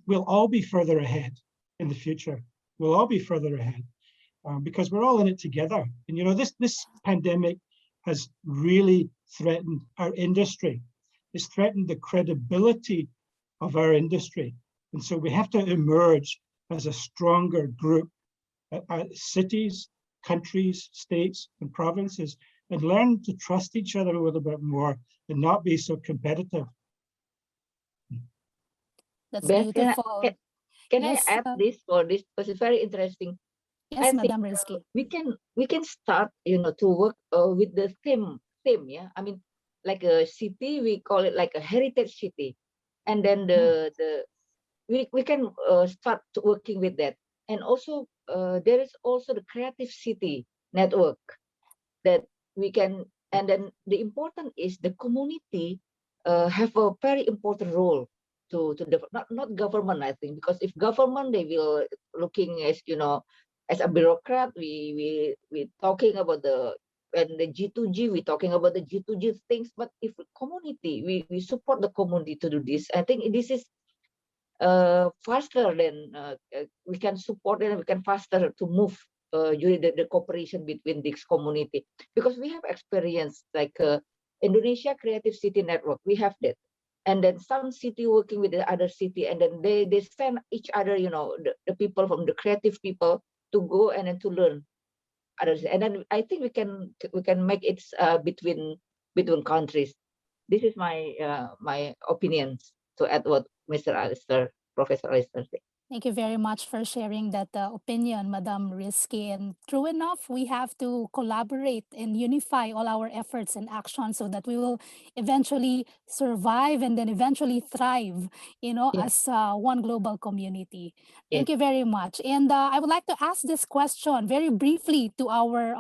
we'll all be further ahead in the future. We'll all be further ahead. because we're all in it together. And you know, this pandemic has really threatened our industry. It's threatened the credibility of our industry. And so we have to emerge as a stronger group, cities, countries, states, and provinces, and learn to trust each other a little bit more and not be so competitive. That's Beth, beautiful. Can Yes, I add this for this? Because it's very interesting. Yes, I think Madam Rizky. we can start, you know, to work with the theme. Yeah, I mean, like a city, we call it like a heritage city, and then we can start working with that. And also there is also the creative city network that we can. And then the important is the community have a very important role to not government, I think, because if government, they will looking as, you know, as a bureaucrat, we talking about the, and the G2G, we talking about the G2G things. But if community, we support the community to do this, I think this is faster than we can support, and we can faster to move during the cooperation between this community, because we have experience like Indonesia Creative City Network, we have that. And then some city working with the other city, and then they send each other, you know, the people from the creative people to go and then to learn others. And then I think we can make it between countries. This is my my opinions to add what Mr. Alistair, Professor Alistair said. Thank you very much for sharing that opinion, Madam Rizky. And true enough, we have to collaborate and unify all our efforts and actions so that we will eventually survive and then eventually thrive, you know, Yes. as one global community. Thank Yes. you very much. And I would like to ask this question very briefly to our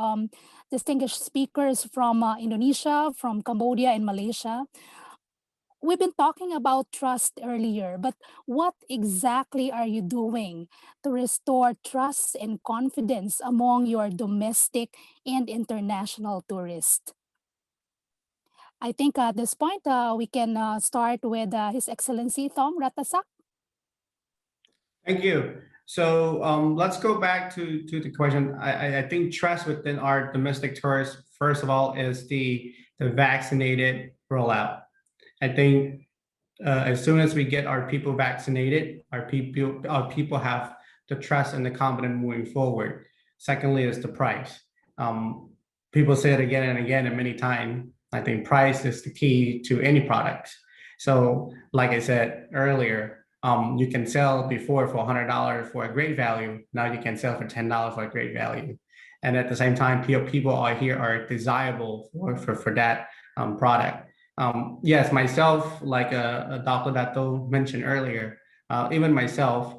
distinguished speakers from Indonesia, from Cambodia, and Malaysia. We've been talking about trust earlier, but what exactly are you doing to restore trust and confidence among your domestic and international tourists? I think at this point, we can start with His Excellency Thom Ratasak. Thank you. So let's go back to the question. I think trust within our domestic tourists, first of all, is the vaccinated rollout. I think as soon as we get our people vaccinated, our people have the trust and the confidence moving forward. Secondly, is the price. People say it again and again and many times. I think price is the key to any product. So like I said earlier, you can sell before for $100 for a great value. Now you can sell for $10 for a great value. And at the same time, people are desirable for that product. Yes, myself, like Dr. Dato mentioned earlier, even myself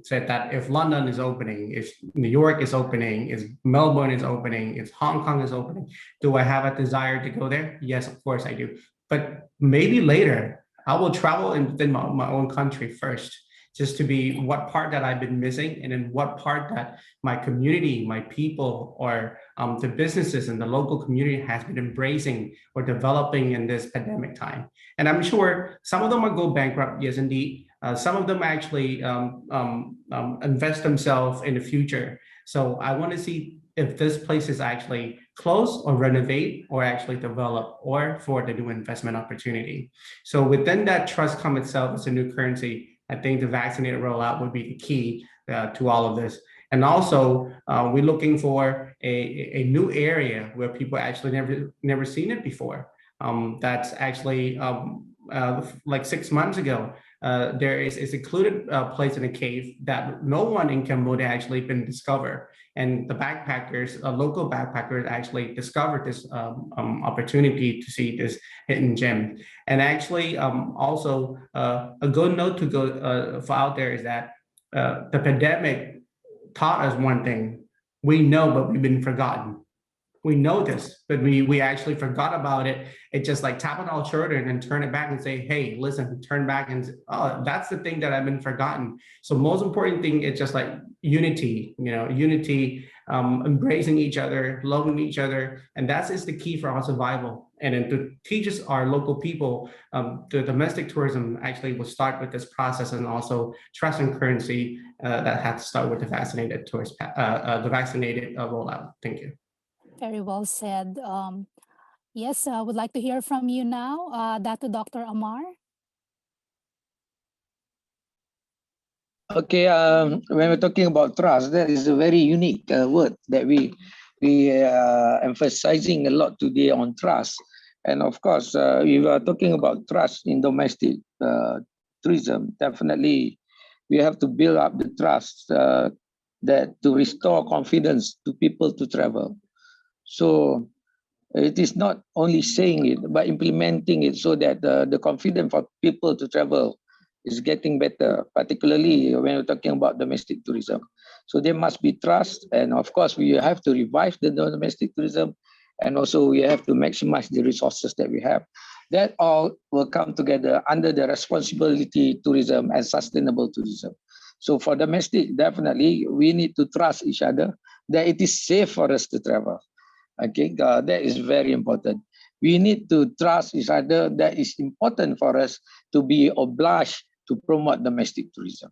said that if London is opening, if New York is opening, if Melbourne is opening, if Hong Kong is opening, do I have a desire to go there? Yes, of course I do. But maybe later, I will travel within my own country first, just to be what part that I've been missing, and then what part that my community, my people, or the businesses and the local community has been embracing or developing in this pandemic time. And I'm sure some of them will go bankrupt, yes, indeed. Some of them actually invest themselves in the future. So I want to see if this place is actually close or renovate or actually develop or for the new investment opportunity. So within that trust come itself as a new currency, I think the vaccinated rollout would be the key to all of this. And also, we're looking for a new area where people actually never seen it before. That's actually like 6 months ago, there is a secluded place in a cave that no one in Cambodia actually been discovered. And the backpackers, local backpackers actually discovered this opportunity to see this hidden gem. And actually also a good note to go for out there is that the pandemic taught us one thing. We know, but we've been forgotten. We know this, but we actually forgot about it. It's just like tap on our shoulder and turn it back and say, hey, listen, turn back and say, oh, that's the thing that I've been forgotten. So most important thing is just like unity, you know, unity embracing each other, loving each other. And that is the key for our survival. And then to teach us our local people, the domestic tourism actually will start with this process, and also trust and currency that had to start with the vaccinated tourist, the vaccinated rollout. Thank you. Very well said. Yes, I would like to hear from you now, Dr. Amar. Okay, when we're talking about trust, that is a very unique word that we emphasizing a lot today on trust. And of course, we are talking about trust in domestic tourism. Definitely, we have to build up the trust that to restore confidence to people to travel. So it is not only saying it, but implementing it so that the confidence for people to travel is getting better, particularly when we're talking about domestic tourism. So there must be trust, and of course we have to revive the domestic tourism, and also we have to maximize the resources that we have. That all will come together under the responsibility tourism and sustainable tourism. So for domestic, definitely we need to trust each other that it is safe for us to travel. Okay, that is very important. We need to trust each other. That is important for us to be obliged to promote domestic tourism.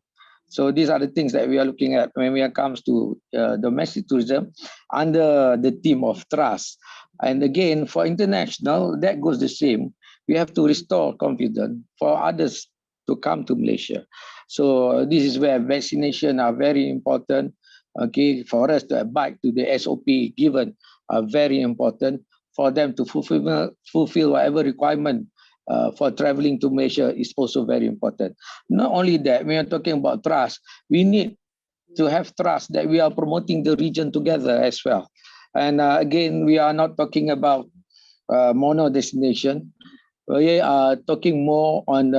So these are the things that we are looking at when it comes to domestic tourism under the theme of trust. And again, for international, that goes the same. We have to restore confidence for others to come to Malaysia. So this is where vaccination are very important. Okay, for us to abide to the SOP given are very important for them to fulfill whatever requirement for traveling to Malaysia is also very important. Not only that, when we are talking about trust, we need to have trust that we are promoting the region together as well. And again, we are not talking about mono destination. We are talking more on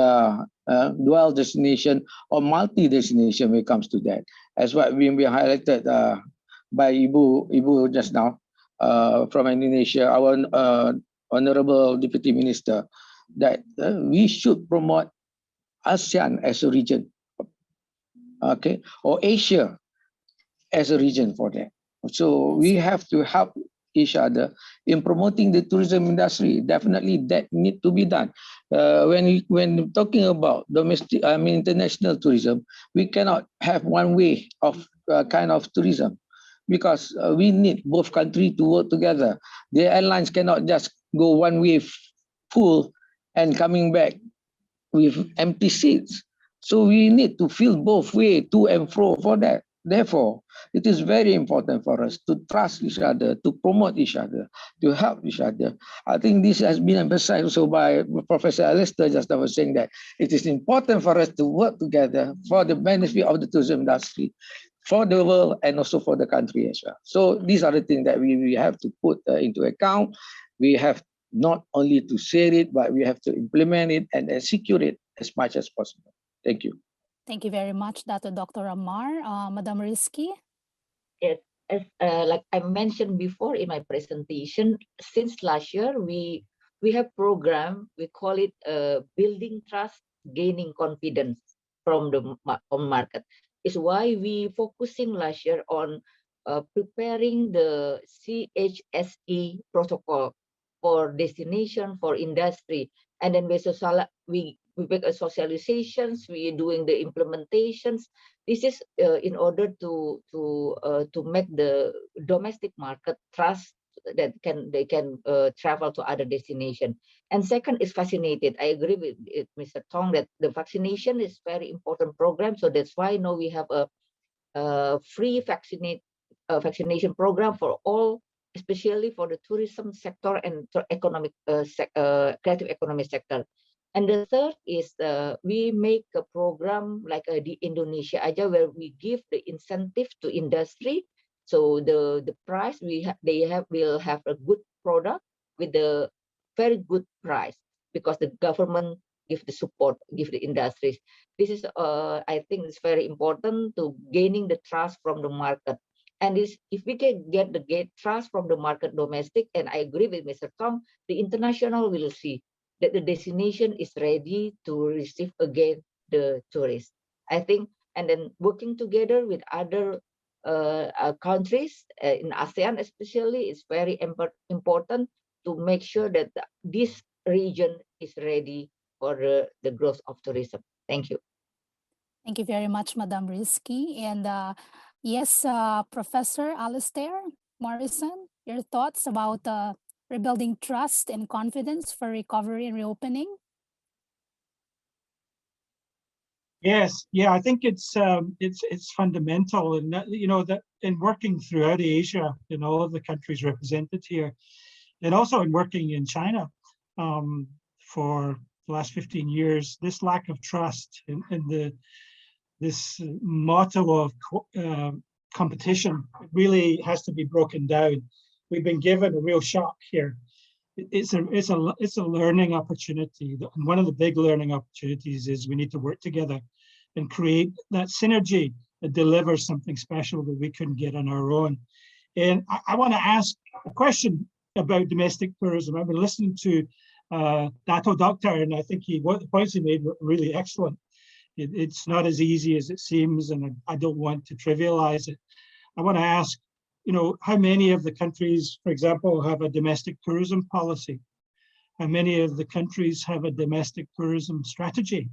dual destination or multi-destination when it comes to that. As what we highlighted by Ibu just now from Indonesia, our Honorable Deputy Minister, that we should promote ASEAN as a region, okay, or Asia as a region for that. So we have to help each other in promoting the tourism industry. Definitely that need to be done. When talking about domestic, international tourism, we cannot have one way of kind of tourism, because we need both countries to work together. The airlines cannot just go one way full and coming back with empty seats. So we need to fill both way to and fro for that. Therefore, it is very important for us to trust each other, to promote each other, to help each other. I think this has been emphasized also by Professor Alistair just now, was saying that it is important for us to work together for the benefit of the tourism industry, for the world, and also for the country as well. So these are the things that we have to put into account. We have not only to say it, but we have to implement it and execute it as much as possible. Thank you. Thank you very much, Dr. Amar. Madam Rizky? Yes, as like I mentioned before in my presentation, since last year we have program, we call it building trust, gaining confidence from the market. Is why we focusing last year on preparing the CHSE protocol for destination, for industry, and then we make a socializations, we are doing the implementations. This is in order to make the domestic market trust that they can travel to other destination. And second is vaccinated. I agree with Mr. Tong that the vaccination is very important program. So that's why now we have a free vaccination program for all, especially for the tourism sector and economic creative economy sector. And the third is we make a program like the Indonesia Aja, where we give the incentive to industry. So the price will have a good product with a very good price, because the government give the support, give the industries. This is I think it's very important to gaining the trust from the market. And if we can get trust from the market domestic, and I agree with Mr. Tong, the international will see that the destination is ready to receive again the tourists. I think, and then working together with other countries in ASEAN especially, it's very important to make sure that this region is ready for the growth of tourism. Thank you. Thank you very much, Madam Rizky. And yes, Professor Alistair Morrison, your thoughts about rebuilding trust and confidence for recovery and reopening? Yes, yeah, I think it's fundamental, and that in working throughout Asia in all of the countries represented here, and also in working in China for the last 15 years, this lack of trust and this motto of competition really has to be broken down. We've been given a real shock here. It's a learning opportunity, and one of the big learning opportunities is we need to work together and create that synergy that delivers something special that we couldn't get on our own. And I want to ask a question about domestic tourism. I've been listening to Dato Doctor, and I think what the points he made were really excellent. It's not as easy as it seems, and I don't want to trivialize it. I want to ask, how many of the countries, for example, have a domestic tourism policy? How many of the countries have a domestic tourism strategy?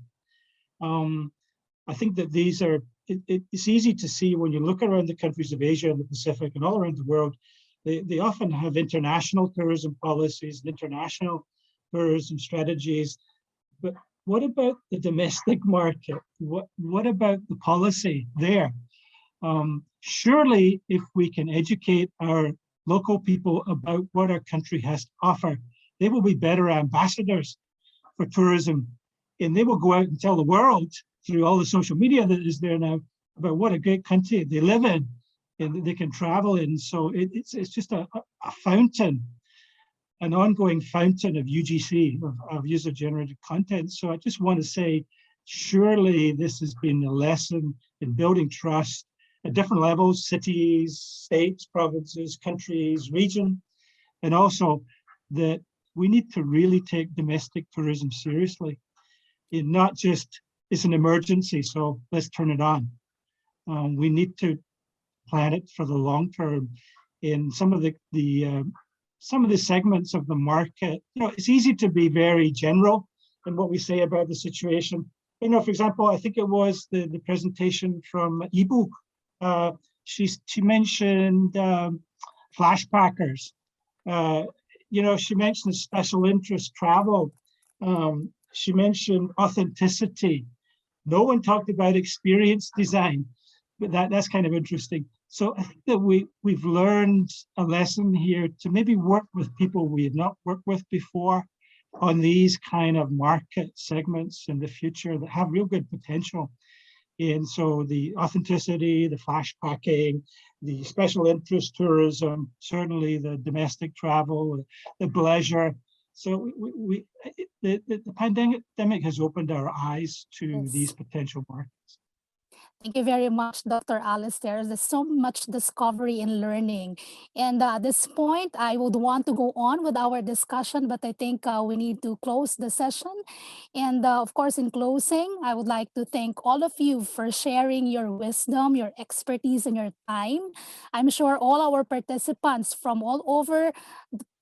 I think that these are, it's easy to see when you look around the countries of Asia and the Pacific and all around the world, they often have international tourism policies, international tourism strategies. But what about the domestic market? What about the policy there? Surely, if we can educate our local people about what our country has to offer, they will be better ambassadors for tourism, and they will go out and tell the world through all the social media that is there now about what a great country they live in and they can travel in. So it's just a fountain, an ongoing fountain of UGC, of user-generated content. So I just want to say, surely this has been a lesson in building trust at different levels, cities, states, provinces, countries, region, and also that we need to really take domestic tourism seriously. It not just, it's an emergency, so let's turn it on. We need to plan it for the long term. In some of the segments of the market, it's easy to be very general in what we say about the situation. For example, I think it was the presentation from Ibu. She mentioned flash packers. She mentioned special interest travel. She mentioned authenticity. No one talked about experience design, but that's kind of interesting. So I think that we've learned a lesson here to maybe work with people we had not worked with before on these kind of market segments in the future that have real good potential. And so the authenticity, the flash packing, the special interest tourism, certainly the domestic travel, the pleasure. So the pandemic has opened our eyes to these potential markets. Thank you very much, Dr. Alistair. There's so much discovery and learning. And at this point, I would want to go on with our discussion, but I think we need to close the session. And of course, in closing, I would like to thank all of you for sharing your wisdom, your expertise, and your time. I'm sure all our participants from all over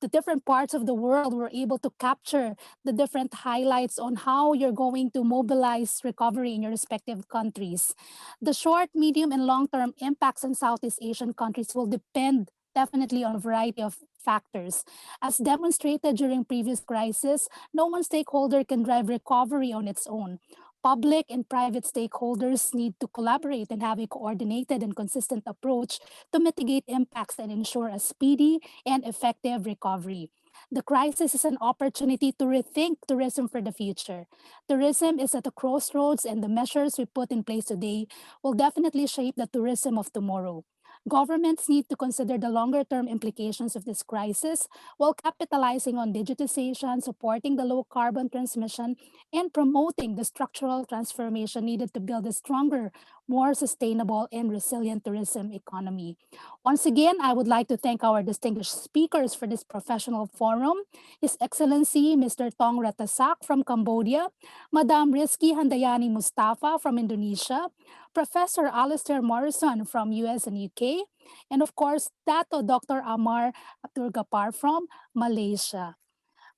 the different parts of the world were able to capture the different highlights on how you're going to mobilize recovery in your respective countries. The short, medium, and long-term impacts in Southeast Asian countries will depend definitely on a variety of factors. As demonstrated during previous crises, no one stakeholder can drive recovery on its own. Public and private stakeholders need to collaborate and have a coordinated and consistent approach to mitigate impacts and ensure a speedy and effective recovery. The crisis is an opportunity to rethink tourism for the future. Tourism is at a crossroads, and the measures we put in place today will definitely shape the tourism of tomorrow. Governments need to consider the longer-term implications of this crisis while capitalizing on digitization, supporting the low-carbon transmission, and promoting the structural transformation needed to build a stronger, more sustainable and resilient tourism economy. Once again, I would like to thank our distinguished speakers for this professional forum, His Excellency Mr. Tong Ratasak from Cambodia, Madam Rizky Handayani Mustafa from Indonesia, Professor Alistair Morrison from US and UK, and of course, Dato Dr. Amar Abdulgapar from Malaysia.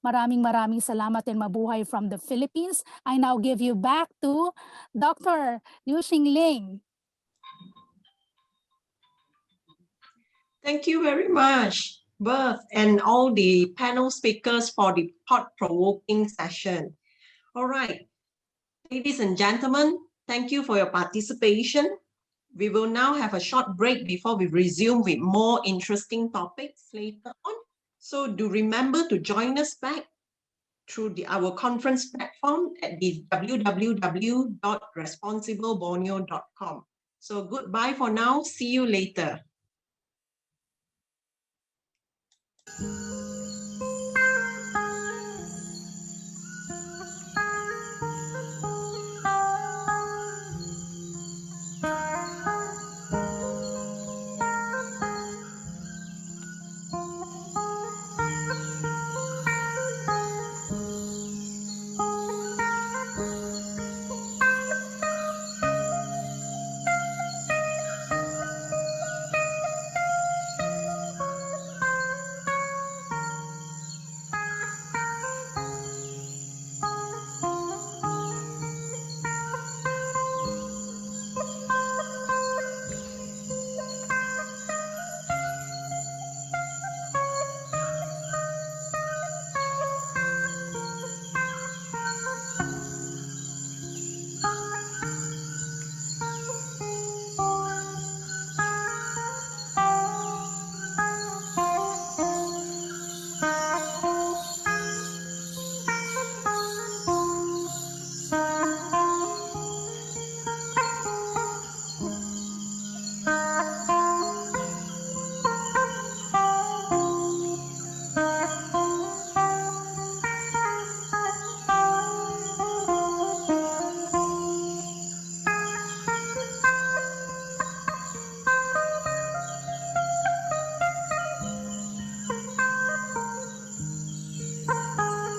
Maraming salamat and mabuhay from the Philippines. I now give you back to Dr. Liu Xingling. Thank you very much, Beth, and all the panel speakers for the thought-provoking session. All right, ladies and gentlemen, thank you for your participation. We will now have a short break before we resume with more interesting topics later on. So do remember to join us back through our conference platform at the www.responsibleborneo.com. So goodbye for now. See you later.